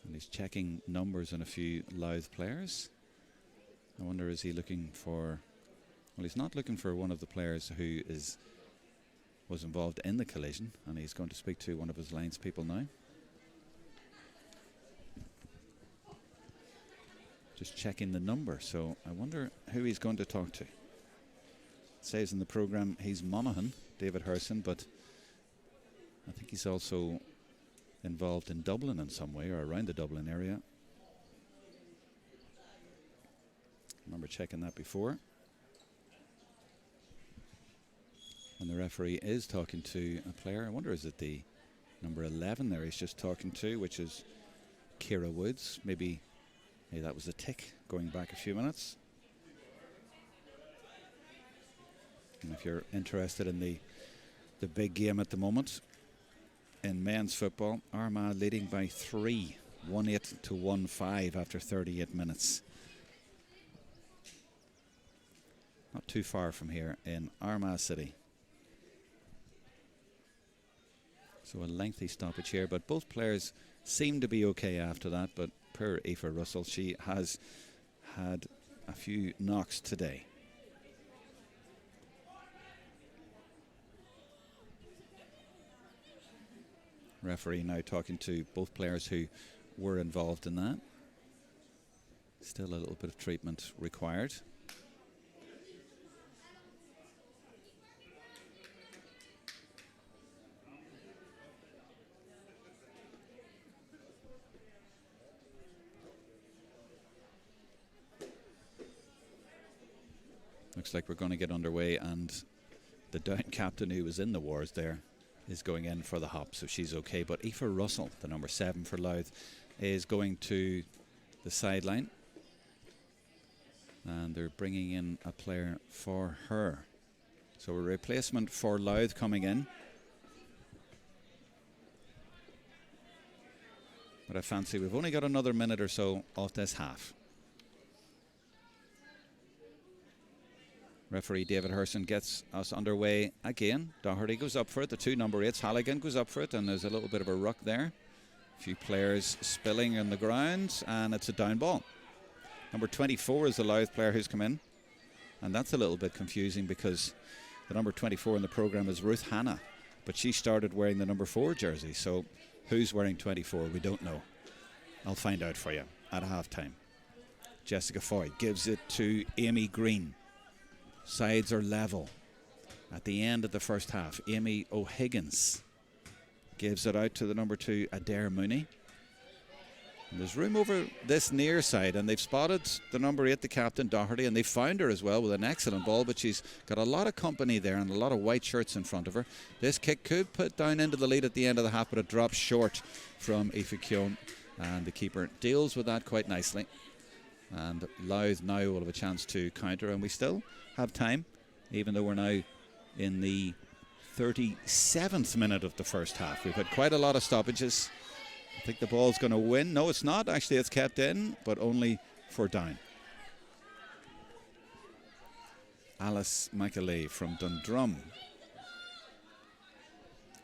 And he's checking numbers on a few Louth players. I wonder, is he looking for... Well, he's not looking for one of the players who was involved in the collision, and he's going to speak to one of his lines people now. Just checking the number, so I wonder who he's going to talk to. It says in the programme he's Monaghan, David Herson, but I think he's also involved in Dublin in some way, or around the Dublin area. I remember checking that before. And the referee is talking to a player. I wonder, is it the number 11 there he's just talking to, which is Ciara Woods. Maybe that was a tick going back a few minutes. And if you're interested in the big game at the moment in men's football, Armagh leading by 3, 1-8 to 1-5 after 38 minutes. Not too far from here in Armagh City. So a lengthy stoppage here, but both players seem to be okay after that. But poor Aoife Russell, she has had a few knocks today. Referee now talking to both players who were involved in that. Still a little bit of treatment required. Looks like we're going to get underway, and the down captain who was in the wars there is going in for the hop, so she's okay. But Aoife Russell, the number 7 for Louth, is going to the sideline, and they're bringing in a player for her. So a replacement for Louth coming in. But I fancy we've only got another minute or so of this half. Referee David Herson gets us underway again. Doherty goes up for it. The 2 number 8s, Halligan goes up for it, and there's a little bit of a ruck there. A few players spilling on the ground, and it's a down ball. Number 24 is the Louth player who's come in, and that's a little bit confusing because the number 24 in the programme is Ruth Hannah, but she started wearing the number 4 jersey, so who's wearing 24? We don't know. I'll find out for you at half time. Jessica Foy gives it to Amy Green. Sides are level at the end of the first half. Amy O'Higgins gives it out to the number 2, Adair Mooney. And there's room over this near side, and they've spotted the number 8, the captain, Doherty, and they found her as well with an excellent ball, but she's got a lot of company there and a lot of white shirts in front of her. This kick could put down into the lead at the end of the half, but it drops short from Aoife Keown, and the keeper deals with that quite nicely. And Louth now will have a chance to counter, and we still have time, even though we're now in the 37th minute of the first half. We've had quite a lot of stoppages. I think the ball's going to win. No, it's not. Actually, it's kept in, but only for down. Alice McAlee from Dundrum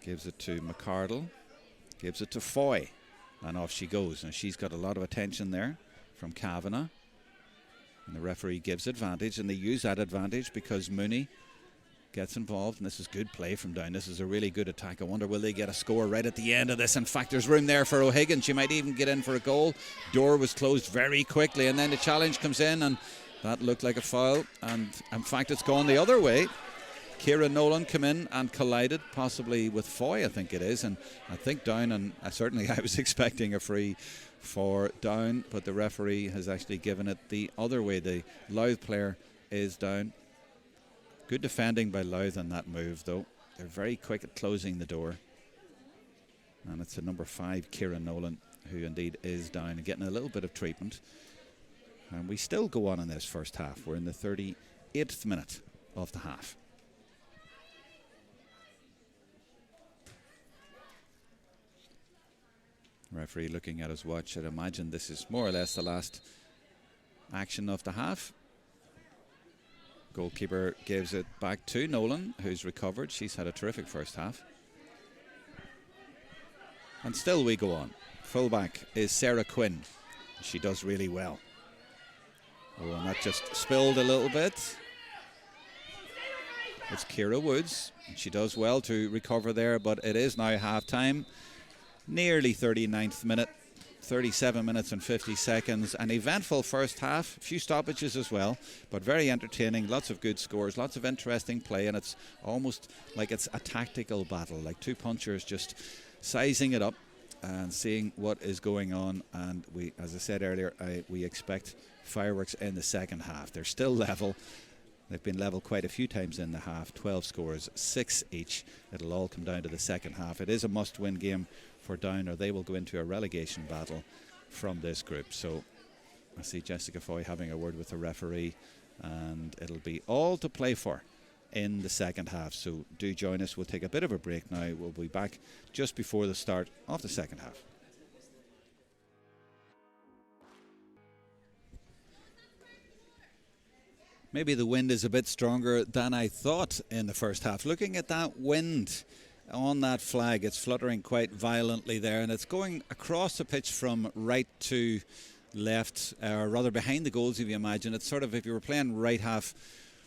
Gives it to McCardle. Gives it to Foy. And off she goes. And she's got a lot of attention there from Kavanagh. And the referee gives advantage. And they use that advantage because Mooney gets involved. And this is good play from Down. This is a really good attack. I wonder, will they get a score right at the end of this? In fact, there's room there for O'Higgins. She might even get in for a goal. Door was closed very quickly. And then the challenge comes in. And that looked like a foul. And in fact, it's gone the other way. Ciara Nolan come in and collided, possibly with Foy, I think it is. And I think Down, and certainly I was expecting a free for Down, but the referee has actually given it the other way. The Louth player is down. Good defending by Louth on that move, though. They're very quick at closing the door. And it's a number 5, Ciara Nolan, who indeed is down and getting a little bit of treatment. And we still go on in this first half. We're in the 38th minute of the half. Referee looking at his watch. I'd imagine this is more or less the last action of the half. Goalkeeper gives it back to Nolan, who's recovered. She's had a terrific first half. And still we go on. Fullback is Sarah Quinn. She does really well. Oh, and that just spilled a little bit. It's Ciara Woods. She does well to recover there, but it is now half time. Nearly 39th minute, 37 minutes and 50 seconds. An eventful first half, a few stoppages as well, but very entertaining. Lots of good scores, lots of interesting play, and it's almost like it's a tactical battle, like two punchers just sizing it up and seeing what is going on. And we, as I said earlier, we expect fireworks in the second half. They're still level. They've been level quite a few times in the half. 12 scores, 6 each. It'll all come down to the second half. It is a must-win game for Down, or they will go into a relegation battle from this group. So I see Jessica Foy having a word with the referee, and it'll be all to play for in the second half. So do join us. We'll take a bit of a break now. We'll be back just before the start of the second half. Maybe the wind is a bit stronger than I thought in the first half. Looking at that wind on that flag, it's fluttering quite violently there, and it's going across the pitch from right to left, or rather behind the goals, if you imagine. It's sort of, if you were playing right half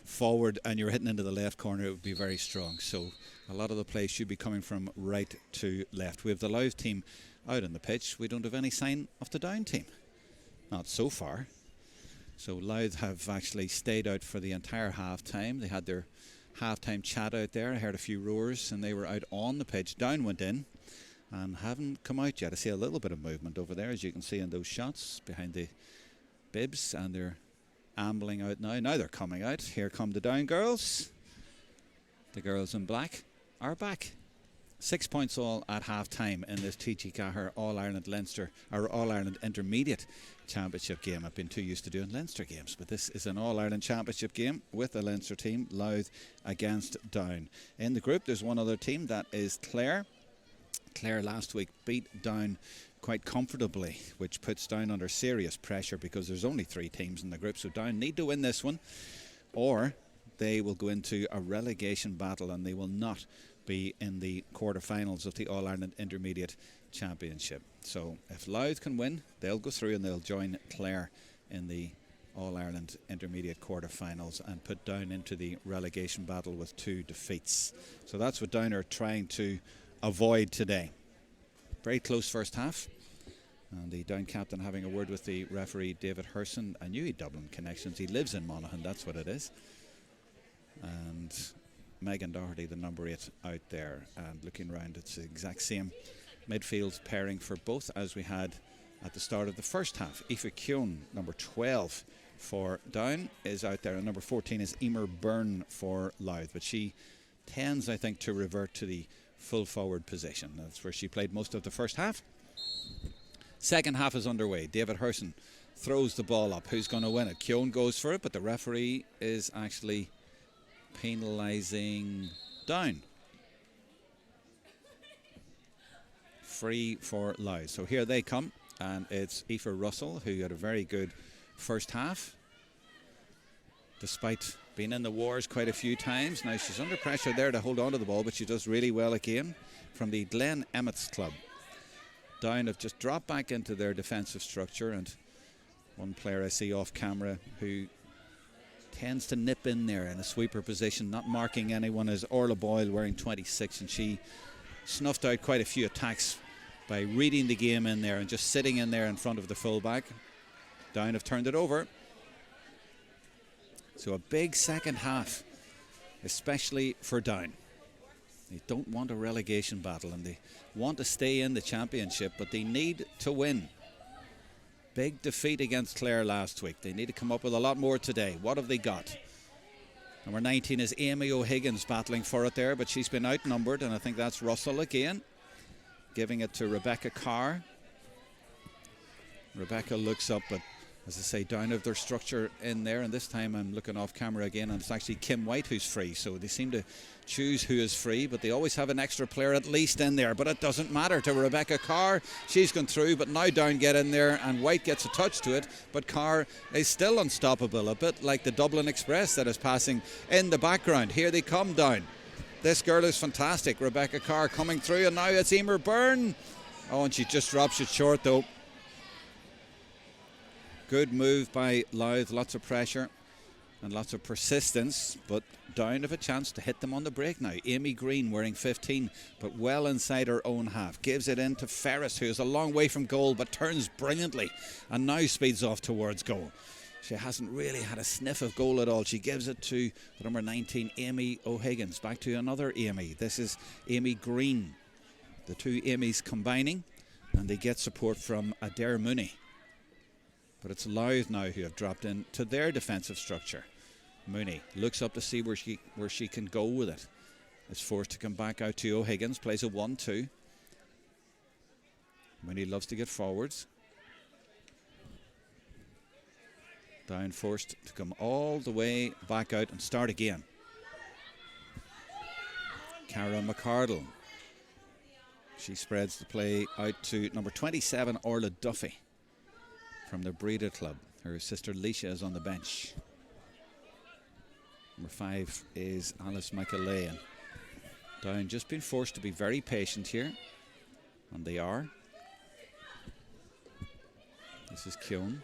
forward and you're hitting into the left corner, it would be very strong. So a lot of the play should be coming from right to left. We have the Louth team out on the pitch. We don't have any sign of the Down team, not so far. So Louth have actually stayed out for the entire half time. They had their half-time chat out there. I heard a few roars, and they were out on the pitch. Down went in and haven't come out yet. I see a little bit of movement over there, as you can see in those shots behind the bibs, and they're ambling out now. Now they're coming out. Here come the Down girls. The girls in black are back. 6 points all at half-time in this TG4 All-Ireland Leinster, or All-Ireland Intermediate Championship game. I've been too used to doing Leinster games, but this is an All-Ireland Championship game with the Leinster team, Louth against Down. In the group, there's one other team, that is Clare. Clare last week beat Down quite comfortably, which puts Down under serious pressure because there's only 3 teams in the group, so Down need to win this one, or they will go into a relegation battle and they will not be in the quarterfinals of the All-Ireland Intermediate Championship. So if Louth can win, they'll go through and they'll join Clare in the All-Ireland Intermediate quarterfinals and put Down into the relegation battle with 2 defeats. So that's what Down are trying to avoid today. Very close first half. And the Down captain having a word with the referee, David Herson. I knew he had Dublin connections. He lives in Monaghan, that's what it is. And Megan Doherty, the number 8, out there, and looking round, it's the exact same midfield pairing for both as we had at the start of the first half. Aoife Keown, number 12 for Down, is out there, and number 14 is Emer Byrne for Louth, but she tends, I think, to revert to the full forward position. That's where she played most of the first half. Second half is underway. David Herson throws the ball up. Who's going to win it? Keown goes for it, but the referee is actually penalising Down. Free for Louth. So here they come, and it's Aoife Russell, who had a very good first half despite being in the wars quite a few times. Now she's under pressure there to hold on to the ball, but she does really well again. from the Glen Emmets club. Down have just dropped back into their defensive structure, and one player I see off camera who tends to nip in there in a sweeper position, not marking anyone, is Orla Boyle, wearing 26, and she snuffed out quite a few attacks by reading the game in there and just sitting in there in front of the fullback. Down have turned it over. So a big second half, especially for Down. They don't want a relegation battle, and they want to stay in the championship, but they need to win. Big defeat against Clare last week. They need to come up with a lot more today. What have they got? Number 19 is Amy O'Higgins battling for it there, but she's been outnumbered, and I think that's Russell again, giving it to Rebecca Carr. Rebecca looks up, but as I say, Down of their structure in there, and this time I'm looking off camera again, and it's actually Kim White who's free, so they seem to choose who is free, but they always have an extra player at least in there, but it doesn't matter to Rebecca Carr. She's gone through, but now Down get in there, and White gets a touch to it, but Carr is still unstoppable, a bit like the Dublin Express that is passing in the background. Here they come, Down. This girl is fantastic, Rebecca Carr coming through, and now it's Emer Byrne. Oh, and she just drops it short though. Good move by Louth, lots of pressure and lots of persistence, but Down have a chance to hit them on the break now. Amy Green wearing 15, but well inside her own half. Gives it in to Ferris, who is a long way from goal, but turns brilliantly and now speeds off towards goal. She hasn't really had a sniff of goal at all. She gives it to number 19, Amy O'Higgins. Back to another Amy. This is Amy Green. The two Amy's combining, and they get support from Adair Mooney. But it's Louth now who have dropped into their defensive structure. Mooney looks up to see where she can go with it. Is forced to come back out to O'Higgins, plays a 1-2. Mooney loves to get forwards. Down forced to come all the way back out and start again. Cara McCardle. She spreads the play out to number 27, Orla Duffy, from the Breeder Club. Her sister Leisha is on the bench. Number 5 is Alice McAlea. Down just been forced to be very patient here, and they are. This is Keown,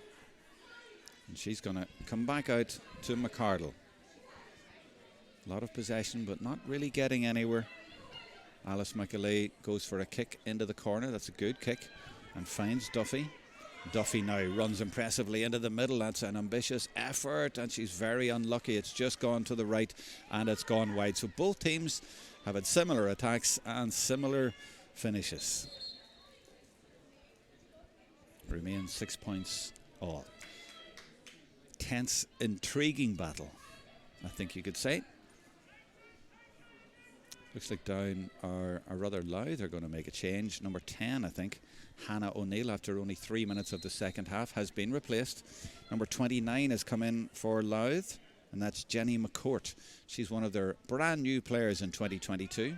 and she's going to come back out to McCardle. A lot of possession, but not really getting anywhere. Alice McAlea goes for a kick into the corner. That's a good kick, and finds Duffy. Duffy now runs impressively into the middle. That's an ambitious effort, and she's very unlucky. It's just gone to the right and it's gone wide. So both teams have had similar attacks and similar finishes. Remain 6 points all. Tense, intriguing battle, I think you could say. Looks like Down are rather loud. They're going to make a change. Number 10, I think, Hannah O'Neill, after only 3 minutes of the second half, has been replaced. Number 29 has come in for Louth, and that's Jenny McCourt. She's one of their brand new players in 2022.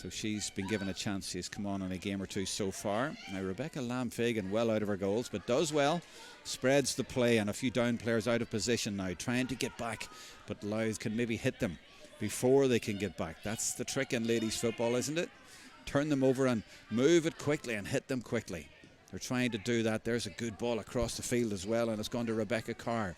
So she's been given a chance. She's come on in a game or two so far. Now Rebecca Lamb-Fagan well out of her goals, but does well. Spreads the play, and a few Down players out of position now, trying to get back, but Louth can maybe hit them before they can get back. That's the trick in ladies football, isn't it? Turn them over and move it quickly and hit them quickly. They're trying to do that. There's a good ball across the field as well, and it's gone to Rebecca Carr.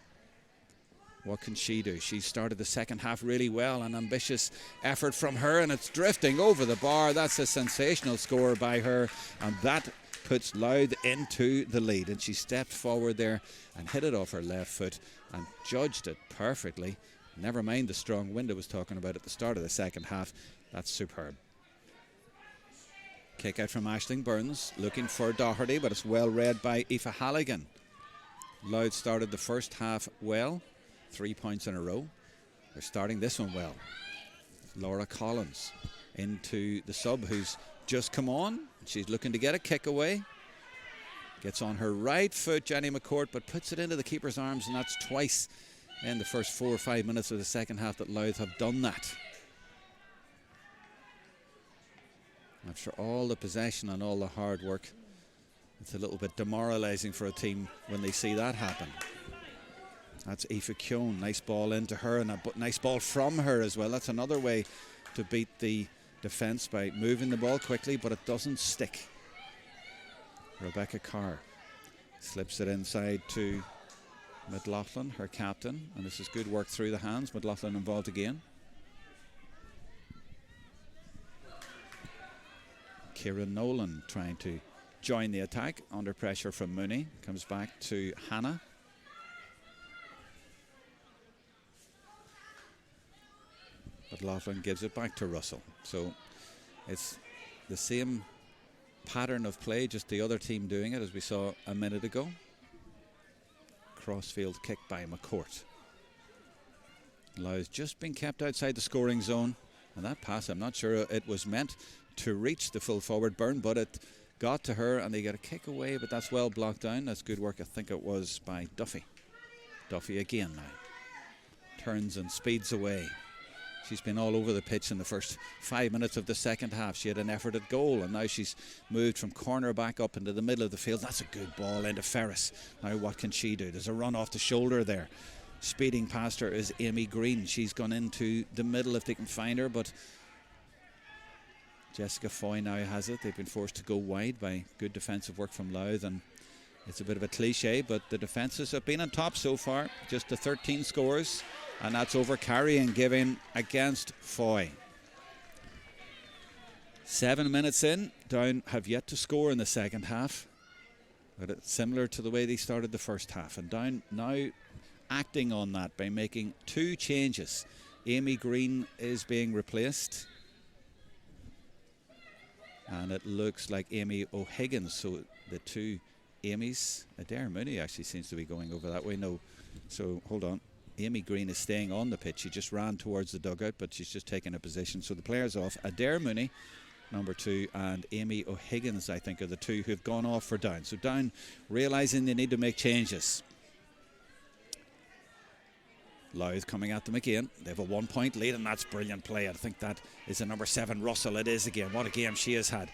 What can she do? She started the second half really well. An ambitious effort from her, and it's drifting over the bar. That's a sensational score by her, and that puts Louth into the lead. And she stepped forward there and hit it off her left foot and judged it perfectly. Never mind the strong wind I was talking about at the start of the second half. That's superb. Kick out from Aisling Burns, looking for Doherty, but it's well read by Aoife Halligan. Louth started the first half well, 3 points in a row. They're starting this one well. Laura Collins into the sub, who's just come on. She's looking to get a kick away. Gets on her right foot, Jenny McCourt, but puts it into the keeper's arms, and that's twice in the first 4 or 5 minutes of the second half that Louth have done that. After all the possession and all the hard work, it's a little bit demoralising for a team when they see that happen. That's Aoife Keown. Nice ball into her, and a nice ball from her as well. That's another way to beat the defence by moving the ball quickly, but it doesn't stick. Rebecca Carr slips it inside to McLaughlin, her captain, and this is good work through the hands. McLaughlin involved again. Kieran Nolan trying to join the attack under pressure from Mooney. Comes back to Hannah. McLaughlin gives it back to Russell. So it's the same pattern of play, just the other team doing it as we saw a minute ago. Crossfield kick by McCourt. Louth just been kept outside the scoring zone, and that pass, I'm not sure it was meant to reach the full forward burn, but it got to her and they get a kick away, but that's well blocked down. That's good work, I think it was by Duffy. Duffy again now turns and speeds away. She's been all over the pitch in the first 5 minutes of the second half. She had an effort at goal, and now she's moved from corner back up into the middle of the field. That's a good ball into Ferris. Now what can she do? There's a run off the shoulder there. Speeding past her is Amy Green. She's gone into the middle if they can find her, but Jessica Foy now has it. They've been forced to go wide by good defensive work from Louth, and it's a bit of a cliche, but the defences have been on top so far. Just the 13 scores, and that's over carrying giving against Foy. 7 minutes in, Down have yet to score in the second half, but it's similar to the way they started the first half, and Down now acting on that by making 2 changes. Amy Green is being replaced, and it looks like Amy O'Higgins, so the 2 Amy's. Adair Mooney actually seems to be going over that way. No, so hold on. Amy Green is staying on the pitch. She just ran towards the dugout, but she's just taking a position. So the players off. Adair Mooney, number 2, and Amy O'Higgins, I think, are the 2 who've gone off for Down. So Down realising they need to make changes. Louth coming at them again. They have a 1-point lead, and that's brilliant play. I think that is the number 7 Russell. It is again. What a game she has had.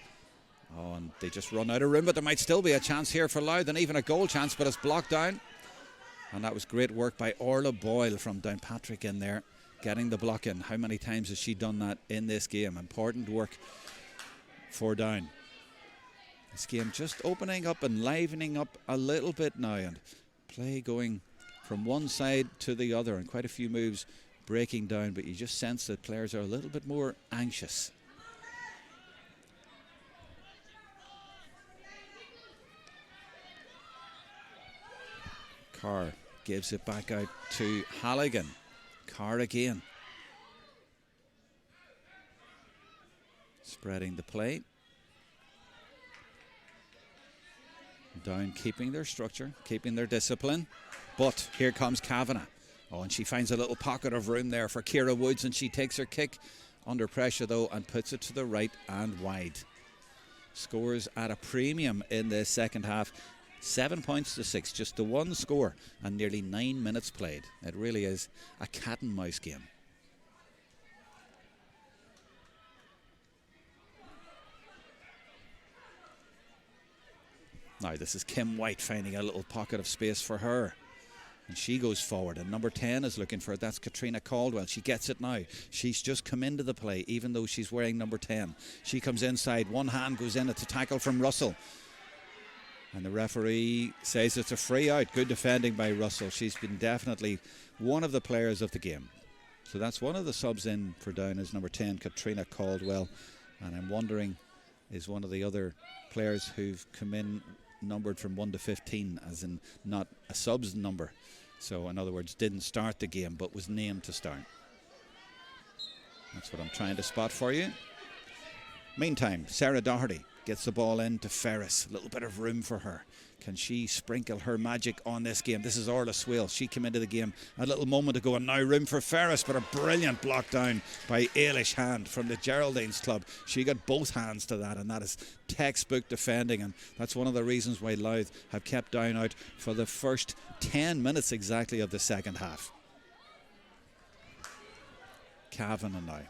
Oh, and they just run out of room, but there might still be a chance here for Louth, and even a goal chance, but it's blocked down. And that was great work by Orla Boyle from Downpatrick in there, getting the block in. How many times has she done that in this game? Important work for Down. This game just opening up and livening up a little bit now, and play going from one side to the other, and quite a few moves breaking down, but you just sense that players are a little bit more anxious. Carr gives it back out to Halligan. Carr again. Spreading the play. Down keeping their structure, keeping their discipline. But here comes Kavanagh. Oh, and she finds a little pocket of room there for Ciara Woods, and she takes her kick under pressure though and puts it to the right and wide. Scores at a premium in the second half. 7 points to 6, just the 1 score and nearly 9 minutes played. It really is a cat and mouse game. Now this is Kim White finding a little pocket of space for her, and she goes forward, and number 10 is looking for it. That's Katrina Caldwell. She gets it now. She's just come into the play even though she's wearing number 10. She comes inside, one hand goes in. It's a tackle from Russell, and the referee says it's a free out. Good defending by Russell. She's been definitely one of the players of the game. So that's one of the subs in for Down is number 10, Katrina Caldwell. And I'm wondering, is one of the other players who've come in numbered from 1 to 15, as in not a subs number. So in other words, didn't start the game but was named to start. That's what I'm trying to spot for you. Meantime, Sarah Doherty gets the ball in to Ferris. A little bit of room for her. Can she sprinkle her magic on this game? This is Orla Swale. She came into the game a little moment ago, and now room for Ferris, but a brilliant block down by Ailish Hand from the Geraldines club. She got both hands to that, and that is textbook defending, and that's one of the reasons why Louth have kept Down out for the first 10 minutes exactly of the second half. Kavanagh now.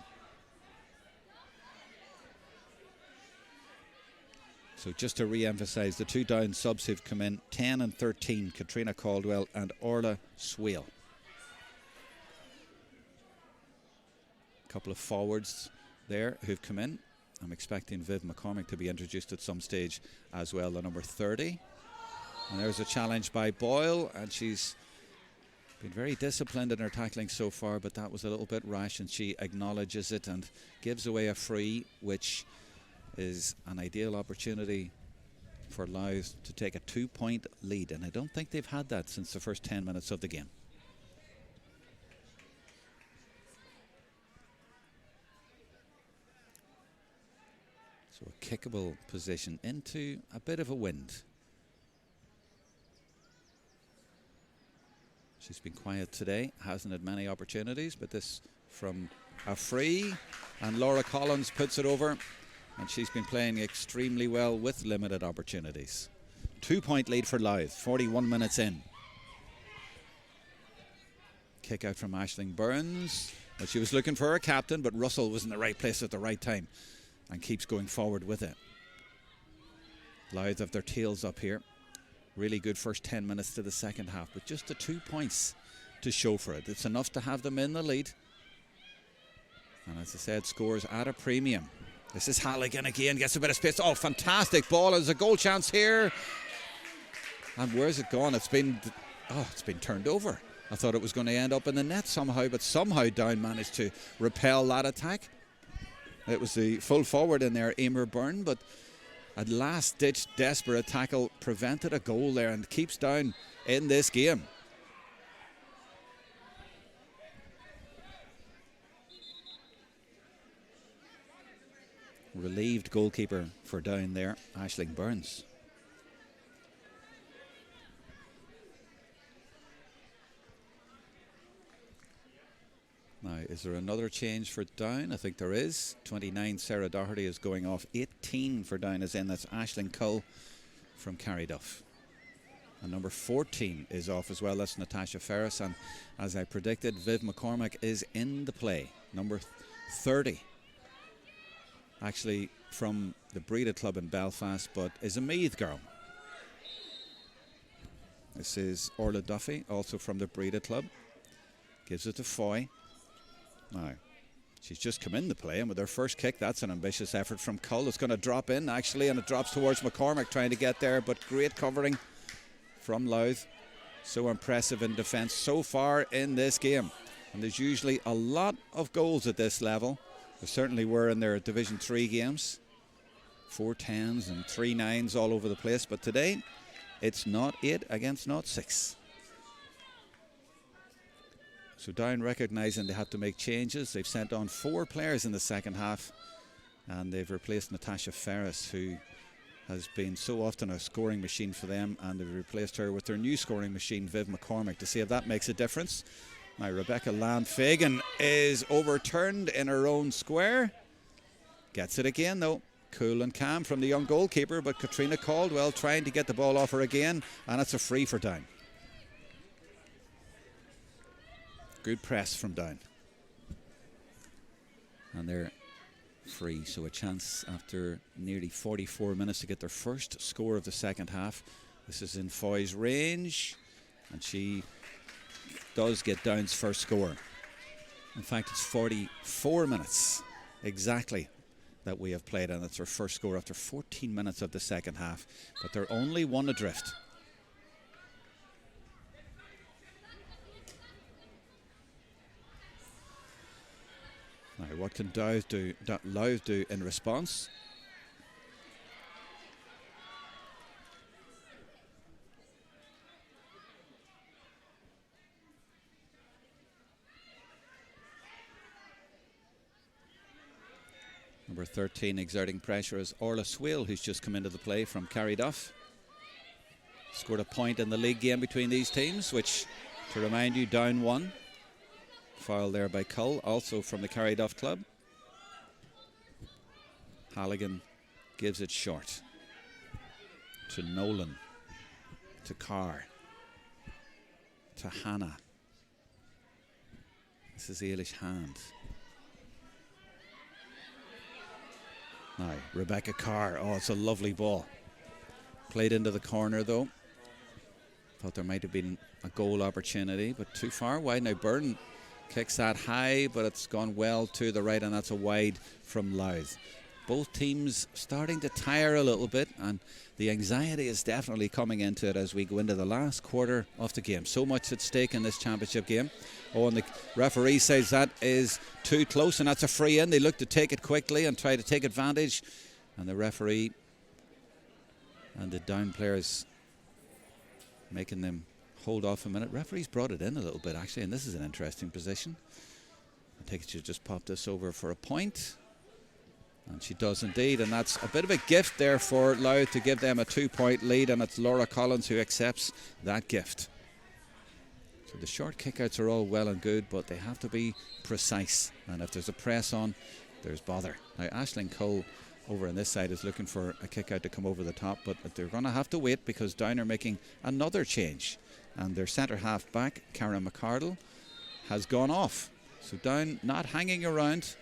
So just to re-emphasise, the 2 Down subs who've come in, 10 and 13, Katrina Caldwell and Orla Swale. A couple of forwards there who've come in. I'm expecting Viv McCormick to be introduced at some stage as well, the number 30. And there's a challenge by Boyle, and she's been very disciplined in her tackling so far, but that was a little bit rash, and she acknowledges it and gives away a free, which is an ideal opportunity for Louth to take a 2-point lead, and I don't think they've had that since the first 10 minutes of the game. So a kickable position into a bit of a wind. She's been quiet today, hasn't had many opportunities, but this from a free, and Laura Collins puts it over, and she's been playing extremely well with limited opportunities. 2-point lead for Louth, 41 minutes in. Kick out from Aisling Burns. Well, she was looking for her captain, but Russell was in the right place at the right time and keeps going forward with it. Louth have their tails up here. Really good first 10 minutes to the second half, but just the 2 points to show for it. It's enough to have them in the lead. And as I said, scores at a premium. This is Halligan again, gets a bit of space. Oh, fantastic ball. There's a goal chance here. And where's it gone? It's been turned over. I thought it was going to end up in the net somehow, but somehow Down managed to repel that attack. It was the full forward in there, Emer Byrne, but a last-ditch desperate tackle prevented a goal there and keeps Down in this game. Relieved goalkeeper for Down there, Aisling Burns. Now, is there another change for Down? I think there is. 29, Sarah Doherty is going off. 18 for Down is in. That's Aisling Cull from Carryduff. And number 14 is off as well. That's Natasha Ferris. And as I predicted, Viv McCormick is in the play. Number 30. Actually from the Breda Club in Belfast, but is a Meath girl. This is Orla Duffy, also from the Breda Club. Gives it to Foy. Now, she's just come in the play, and with her first kick, that's an ambitious effort from Cull. It's going to drop in, actually, and it drops towards McCormick trying to get there, but great covering from Louth. So impressive in defence so far in this game. And there's usually a lot of goals at this level. There certainly were in their Division 3 games. 4 10s and 3 9s all over the place, but today it's not 8 against not 6. So Down recognising they have to make changes. They've sent on 4 players in the second half, and they've replaced Natasha Ferris, who has been so often a scoring machine for them, and they've replaced her with their new scoring machine, Viv McCormick, to see if that makes a difference. Now Rebecca Land-Fagan is overturned in her own square. Gets it again though. Cool and calm from the young goalkeeper, but Katrina Caldwell trying to get the ball off her again, and it's a free for Down. Good press from Down. And they're free, so a chance after nearly 44 minutes to get their first score of the second half. This is in Foy's range, and she does get Down's first score. In fact, it's 44 minutes exactly that we have played, and it's her first score after 14 minutes of the second half, but they're only one adrift. Now, what can Louth do in response? Number 13 exerting pressure is Orla Swale, who's just come into the play from Carryduff. Scored a point in the league game between these teams, which, to remind you, Down 1. Foul there by Cull, also from the Carryduff club. Halligan gives it short to Nolan, to Carr, to Hannah. This is Eilish Hand. Now, Rebecca Carr. Oh, it's a lovely ball. Played into the corner, though. Thought there might have been a goal opportunity, but too far wide. Now, Byrne Kicks that high, but it's gone well to the right, and that's a wide from Louth. Both teams starting to tire a little bit, and the anxiety is definitely coming into it as we go into the last quarter of the game. So much at stake in this championship game. Oh, and the referee says that is too close, and that's a free in. They look to take it quickly and try to take advantage, and the referee and the down players making them hold off a minute. Referee's brought it in a little bit, actually, and this is an interesting position. I think she just popped this over for a point. And she does indeed, and that's a bit of a gift there for Louth to give them a 2-point lead, and it's Laura Collins who accepts that gift. So the short kickouts are all well and good, but they have to be precise, and if there's a press on, there's bother. Now Aisling Cole over on this side is looking for a kick out to come over the top, but they're going to have to wait because Down are making another change, and their centre half back, Karen McCardle, has gone off. So Down not hanging around.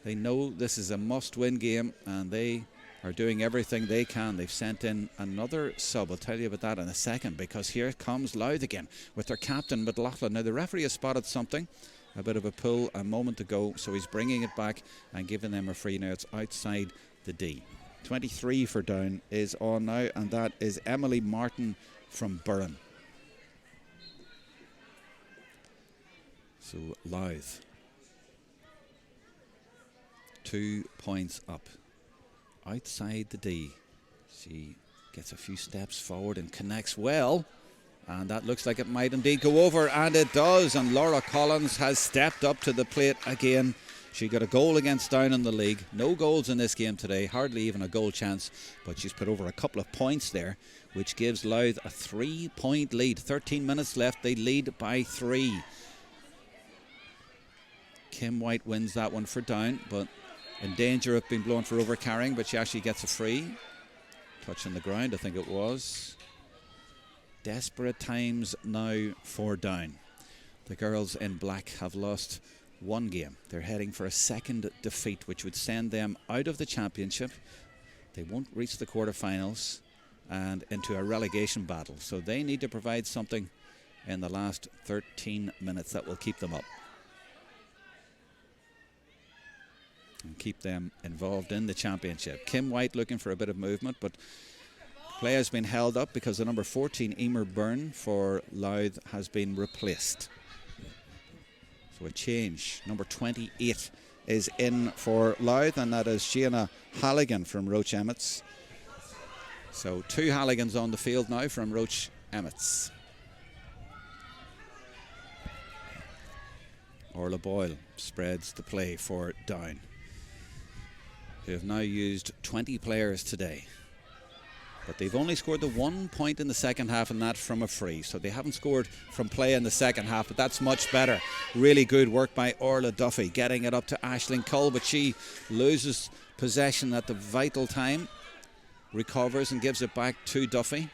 They know this is a must-win game, and they are doing everything they can. They've sent in another sub. I'll tell you about that in a second, because here comes Louth again with their captain, McLaughlin. Now, the referee has spotted something, a bit of a pull a moment ago, so he's bringing it back and giving them a free. Now, it's outside the D. 23 for Down is on now, and that is Emily Martin from Burren. So, Louth 2 points up outside the D. She gets a few steps forward and connects well, and that looks like it might indeed go over, and it does. And Laura Collins has stepped up to the plate again. She got a goal against Down in the league. No goals in this game today, hardly even a goal chance, but she's put over a couple of points there, which gives Louth a 3-point lead. 13 minutes left, they lead by 3. Kim White wins that one for Down, but in danger of being blown for overcarrying, but she actually gets a free. Touch on the ground, I think it was. Desperate times now for Down. The girls in black have lost one game. They're heading for a second defeat, which would send them out of the championship. They won't reach the quarterfinals and into a relegation battle. So they need to provide something in the last 13 minutes that will keep them up and keep them involved in the championship. Kim White looking for a bit of movement, but play has been held up because the number 14, Emer Byrne for Louth, has been replaced. So a change. Number 28 is in for Louth, and that is Shiana Halligan from Roche Emmets. So 2 Halligans on the field now from Roche Emmets. Orla Boyle spreads the play for Down, who have now used 20 players today. But they've only scored the 1 point in the second half, and that from a free. So they haven't scored from play in the second half, but that's much better. Really good work by Orla Duffy, getting it up to Aisling Cole, but she loses possession at the vital time. Recovers and gives it back to Duffy.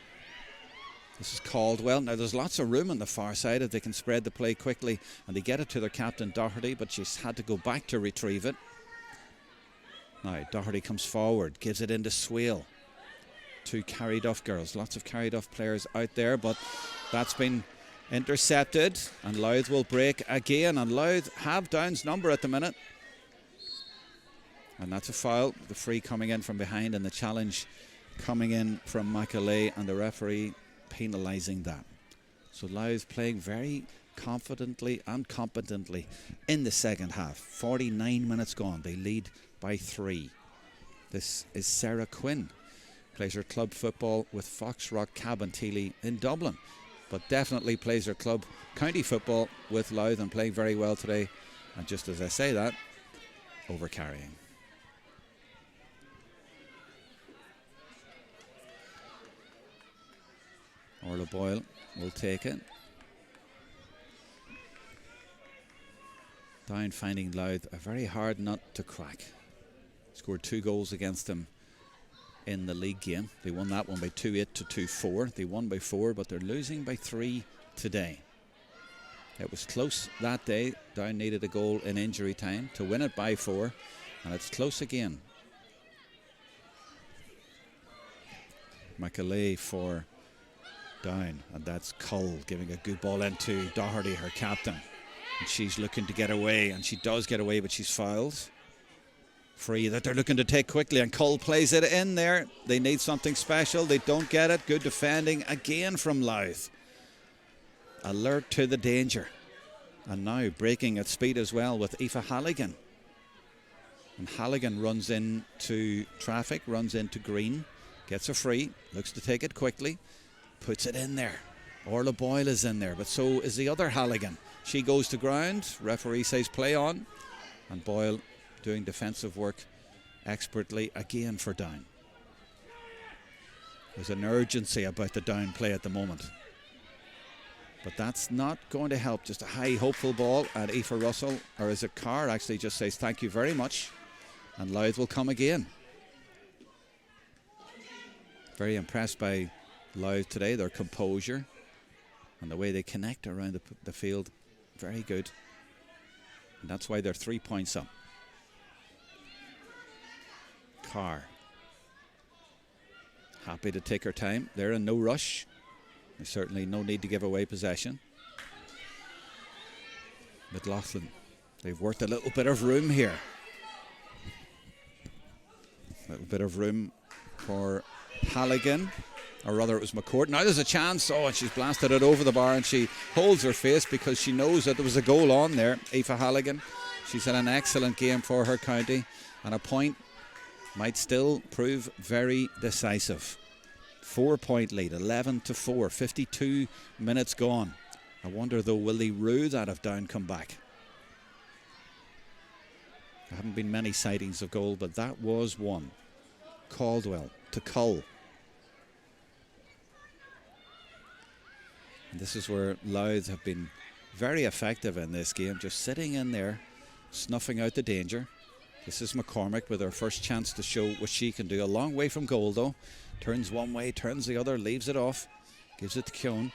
This is Caldwell. Now there's lots of room on the far side if they can spread the play quickly, and they get it to their captain Doherty, but she's had to go back to retrieve it. Now Doherty comes forward, gives it into Swale. 2 Carryduff girls, lots of Carryduff players out there, but that's been intercepted, and Louth will break again, and Louth have Down's number at the minute, and that's a foul. The free coming in from behind, and the challenge coming in from Macaulay, and the referee penalising that. So Louth playing very confidently and competently in the second half. 49 minutes gone, they lead by 3. This is Sarah Quinn. Plays her club football with Foxrock Cabinteely in Dublin, but definitely plays her club county football with Louth, and playing very well today. And just as I say that, overcarrying. Orla Boyle will take it. Down finding Louth a very hard nut to crack. Scored 2 goals against them in the league game. They won that one by 2-8 to 2-4. They won by 4, but they're losing by 3 today. It was close that day. Down needed a goal in injury time to win it by 4, and it's close again. Macaulay for Down, and that's Cull giving a good ball into Doherty, her captain. And she's looking to get away, and she does get away, but she's fouled. Free that they're looking to take quickly, and Cole plays it in there. They need something special. They don't get it. Good defending again from Louth. Alert to the danger. And now breaking at speed as well with Aoife Halligan. And Halligan runs into traffic, runs into green, gets a free, looks to take it quickly, puts it in there. Orla Boyle is in there, but so is the other Halligan. She goes to ground. Referee says play on. And Boyle doing defensive work expertly again for down. There's an urgency about the down play at the moment. But that's not going to help. Just a high hopeful ball at Aoife Russell, or is it Carr actually just says thank you very much. And Louth will come again. Very impressed by Louth today, their composure and the way they connect around the field. Very good. And that's why they're 3 points up. Carr. Happy to take her time. They're in no rush. There's certainly no need to give away possession. Midlothian, they've worked a little bit of room here. A little bit of room for Halligan, or rather it was McCourt. Now there's a chance. Oh, and she's blasted it over the bar, and she holds her face because she knows that there was a goal on there. Aoife Halligan, she's had an excellent game for her county, and a point might still prove very decisive. 4 point lead, 11-4, 52 minutes gone. I wonder though, will they rue that if Down come back? There haven't been many sightings of goal, but that was one. Caldwell to Cull. And this is where Louth have been very effective in this game, just sitting in there, snuffing out the danger. This is McCormick with her first chance to show what she can do. A long way from goal though. Turns one way, turns the other, leaves it off, gives it to Keown.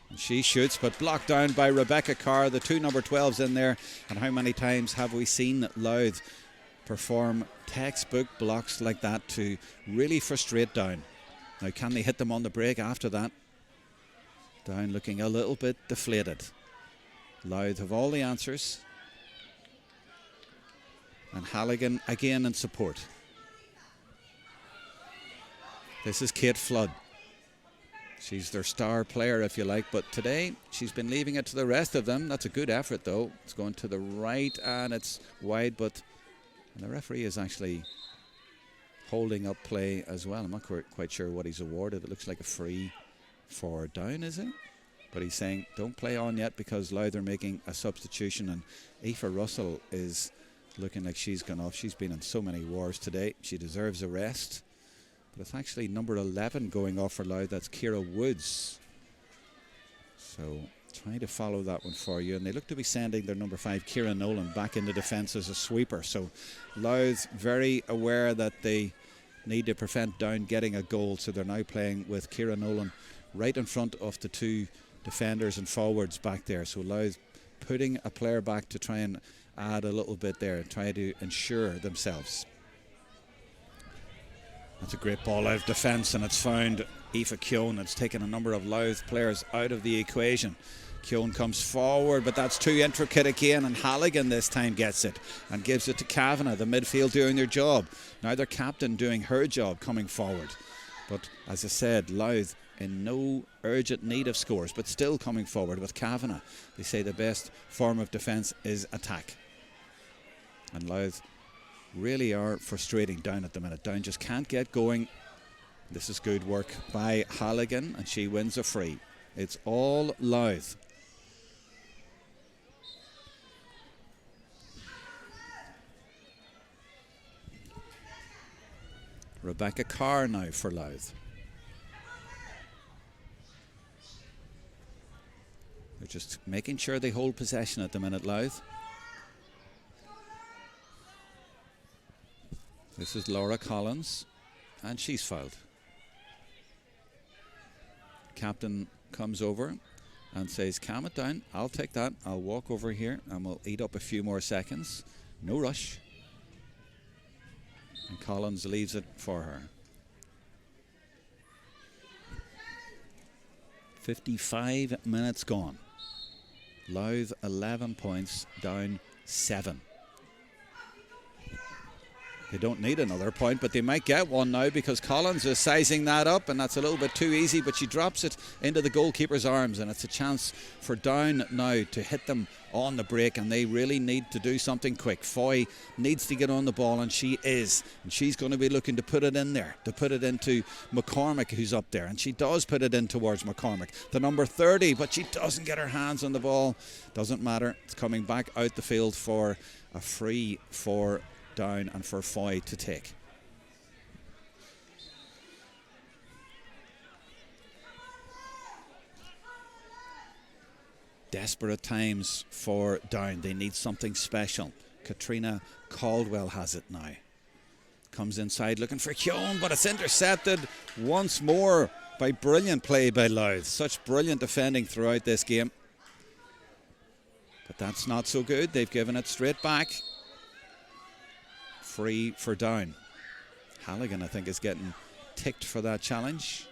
And she shoots, but blocked down by Rebecca Carr. The two number 12s in there. And how many times have we seen Louth perform textbook blocks like that to really frustrate Down? Now, can they hit them on the break after that? Down looking a little bit deflated. Louth have all the answers. And Halligan again in support. This is Kate Flood. She's their star player, if you like, but today she's been leaving it to the rest of them. That's a good effort, though. It's going to the right and it's wide, but the referee is actually holding up play as well. I'm not quite sure what he's awarded. It looks like a free for Down, is it? But he's saying don't play on yet because Louth are making a substitution, and Aoife Russell is looking like she's gone off. She's been in so many wars today. She deserves a rest. But it's actually number 11 going off for Louth. That's Ciara Woods. So trying to follow that one for you. And they look to be sending their number 5, Ciara Nolan, back into defence as a sweeper. So Louth very aware that they need to prevent Down getting a goal. So they're now playing with Ciara Nolan right in front of the two defenders and forwards back there. So Louth putting a player back to try and add a little bit there, try to ensure themselves. That's a great ball out of defence, and it's found Aoife Keown. It's taken a number of Louth players out of the equation. Keown comes forward, but that's too intricate again, and Halligan this time gets it and gives it to Kavanagh. The midfield doing their job. Now their captain doing her job, coming forward. But as I said, Louth in no urgent need of scores, but still coming forward with Kavanagh. They say the best form of defence is attack. And Louth really are frustrating Down at the minute. Down just can't get going. This is good work by Halligan, and she wins a free. It's all Louth. Rebecca Carr now for Louth. They're just making sure they hold possession at the minute, Louth. This is Laura Collins, and she's fouled. Captain comes over and says, calm it down, I'll take that, I'll walk over here and we'll eat up a few more seconds. No rush. And Collins leaves it for her. 55 minutes gone. Louth 11 points, Down 7. They don't need another point, but they might get one now because Collins is sizing that up, and that's a little bit too easy, but she drops it into the goalkeeper's arms, and it's a chance for Down now to hit them on the break, and they really need to do something quick. Foy needs to get on the ball, and she is, and she's going to be looking to put it in there, to put it into McCormick, who's up there, and she does put it in towards McCormick, the number 30, but she doesn't get her hands on the ball. Doesn't matter, it's coming back out the field for a free for Down and for Foy to take. Desperate times for Down. They need something special. Katrina Caldwell has it now. Comes inside looking for Keown, but it's intercepted once more by brilliant play by Louth. Such brilliant defending throughout this game. But that's not so good. They've given it straight back. Free for Down. Halligan, I think, is getting ticked for that challenge.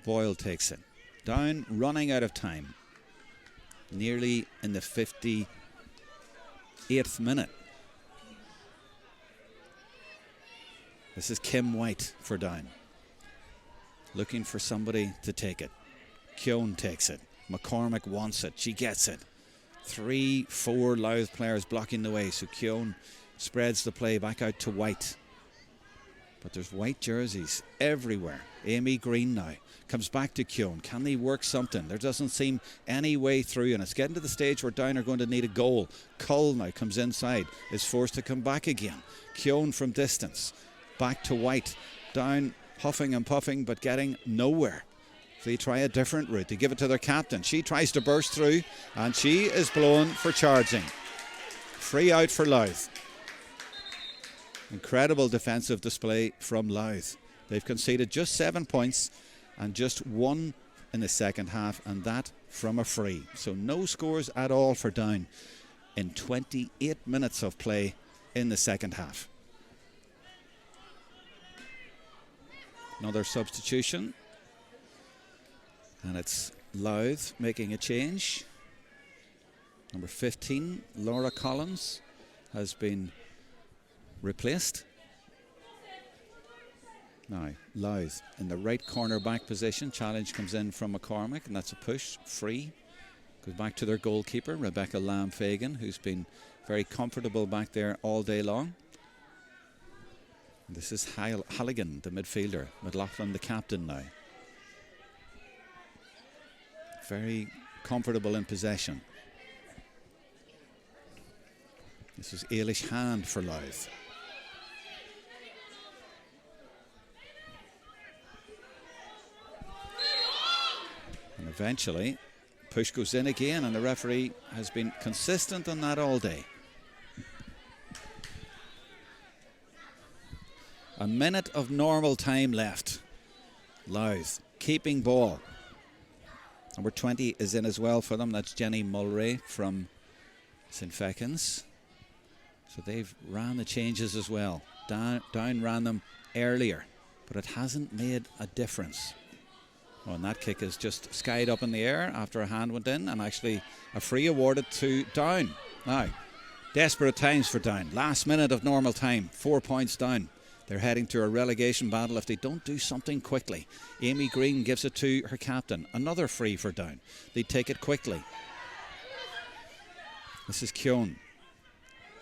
Boyle takes it. Down running out of time. Nearly in the 58th minute. This is Kim White for Down. Looking for somebody to take it. Keown takes it. McCormick wants it. She gets it. 3-4 Louth players blocking the way. So Keown spreads the play back out to White. But there's white jerseys everywhere. Amy Green now comes back to Keown. Can they work something? There doesn't seem any way through, and it's getting to the stage where Down are going to need a goal. Cull now comes inside, is forced to come back again. Keown from distance. Back to White. Down huffing and puffing but getting nowhere. They try a different route. They give it to their captain. She tries to burst through and she is blown for charging. Free out for Louth. Incredible defensive display from Louth. They've conceded just 7 points and just 1 in the second half, and that from a free. So no scores at all for Down in 28 minutes of play in the second half. Another substitution, and it's Louth making a change. Number 15, Laura Collins, has been replaced. Now Louth in the right corner back position. Challenge comes in from McCormick, and that's a push, free. Goes back to their goalkeeper, Rebecca Lamb-Fagan, who's been very comfortable back there all day long. This is Halligan, the midfielder. McLaughlin, the captain now. Very comfortable in possession. This is Ailish Hand for Louth. And eventually, push goes in again, and the referee has been consistent on that all day. A minute of normal time left. Louth keeping ball. Number 20 is in as well for them. That's Jenny Mulray from St. Feckin's. So they've ran the changes as well. Down ran them earlier, but it hasn't made a difference. Oh, and that kick is just skied up in the air after a hand went in, and actually a free awarded to Down. Now, desperate times for Down. Last minute of normal time, 4 points down. They're heading to a relegation battle if they don't do something quickly. Amy Green gives it to her captain. Another free for Down. They take it quickly. This is Keown.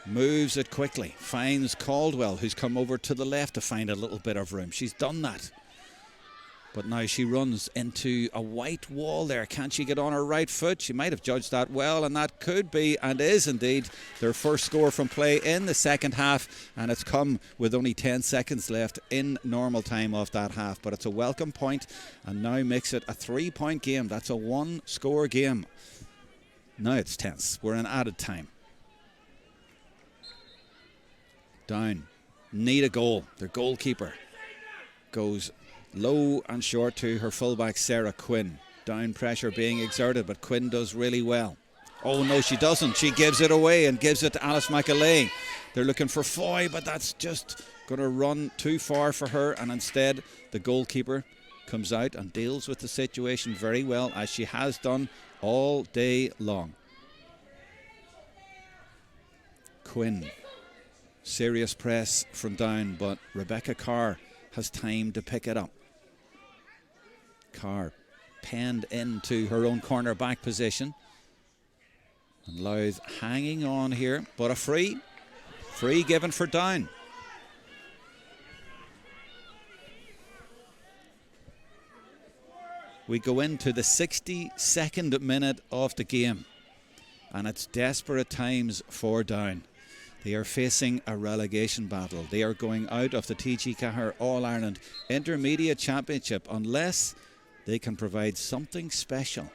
Moves it quickly. Finds Caldwell, who's come over to the left to find a little bit of room. She's done that. But now she runs into a white wall there. Can she get on her right foot? She might have judged that well, and that could be and is indeed their first score from play in the second half, and it's come with only 10 seconds left in normal time of that half. But it's a welcome point and now makes it a 3-point game. That's a 1-score game. Now it's tense. We're in added time. Down. Need a goal. Their goalkeeper goes low and short to her fullback Sarah Quinn. Down pressure being exerted, but Quinn does really well. Oh no, she doesn't. She gives it away and gives it to Alice McAlea. They're looking for Foy, but that's just going to run too far for her, and instead the goalkeeper comes out and deals with the situation very well, as she has done all day long. Quinn, serious press from down, but Rebecca Carr has time to pick it up. Carr penned into her own corner back position, and Louth hanging on here, but a free given for Down. We go into the 62nd minute of the game, and it's desperate times for Down. They are facing a relegation battle. They are going out of the TG4 All-Ireland Intermediate Championship unless they can provide something special.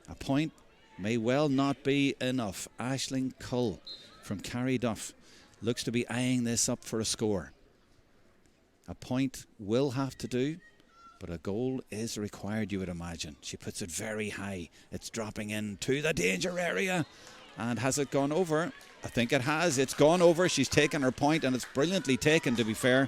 A point may well not be enough. Aisling Cull from Carryduff looks to be eyeing this up for a score. A point will have to do, but a goal is required, you would imagine. She puts it very high. It's dropping into the danger area. And has it gone over? I think it has. It's gone over. She's taken her point, and it's brilliantly taken, to be fair.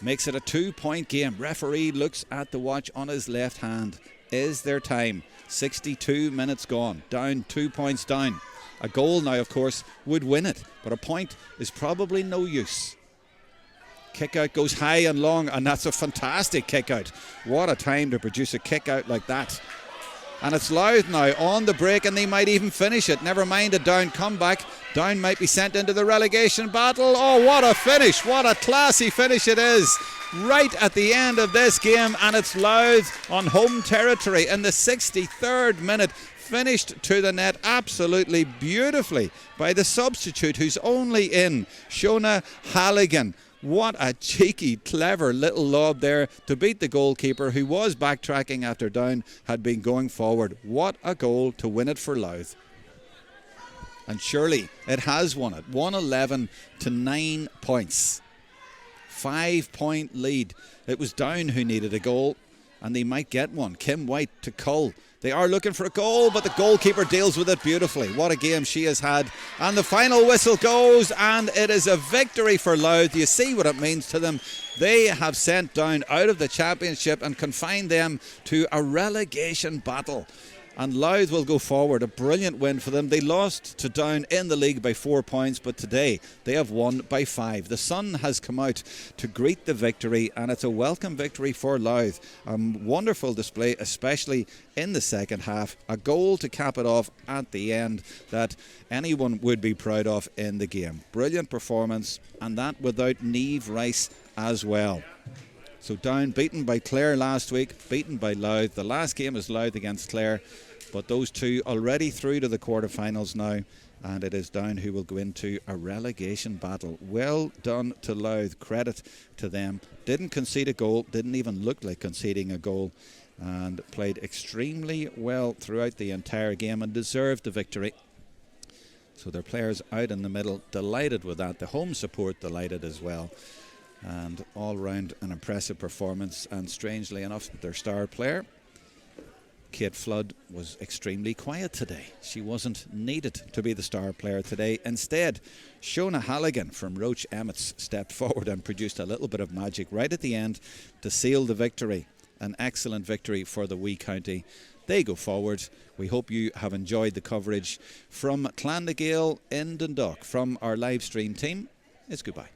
Makes it a 2-point game. Referee looks at the watch on his left hand. Is there time? 62 minutes gone. Down, 2 points down. A goal now, of course, would win it, but a point is probably no use. Kick out goes high and long, and that's a fantastic kick out. What a time to produce a kick out like that. And it's Louth now on the break, and they might even finish it. Never mind a Down comeback. Down might be sent into the relegation battle. Oh, what a finish. What a classy finish it is. Right at the end of this game, and it's Louth on home territory in the 63rd minute. Finished to the net absolutely beautifully by the substitute who's only in, Shona Halligan. What a cheeky, clever little lob there to beat the goalkeeper, who was backtracking after Down had been going forward. What a goal to win it for Louth. And surely it has won it. 111 to 9 points. 5-point lead. It was Down who needed a goal, and they might get one. Kim White to Cull. They are looking for a goal, but the goalkeeper deals with it beautifully. What a game she has had. And the final whistle goes, and it is a victory for Louth. You see what it means to them. They have sent Down out of the championship and confined them to a relegation battle. And Louth will go forward. A brilliant win for them. They lost to Down in the league by 4 points, but today they have won by 5. The sun has come out to greet the victory, and it's a welcome victory for Louth. A wonderful display, especially in the second half. A goal to cap it off at the end that anyone would be proud of in the game. Brilliant performance, and that without Niamh Rice as well. So Down beaten by Clare last week, beaten by Louth. The last game is Louth against Clare, but those two already through to the quarterfinals now, and it is Down who will go into a relegation battle. Well done to Louth, credit to them. Didn't concede a goal, didn't even look like conceding a goal, and played extremely well throughout the entire game and deserved the victory. So their players out in the middle, delighted with that. The home support delighted as well. And all round an impressive performance, and strangely enough, their star player, Kate Flood, was extremely quiet today. She wasn't needed to be the star player today. Instead, Shona Halligan from Roche Emmets stepped forward and produced a little bit of magic right at the end to seal the victory. An excellent victory for the wee county. They go forward. We hope you have enjoyed the coverage from Clondegale in Dundalk. From our live stream team, it's goodbye.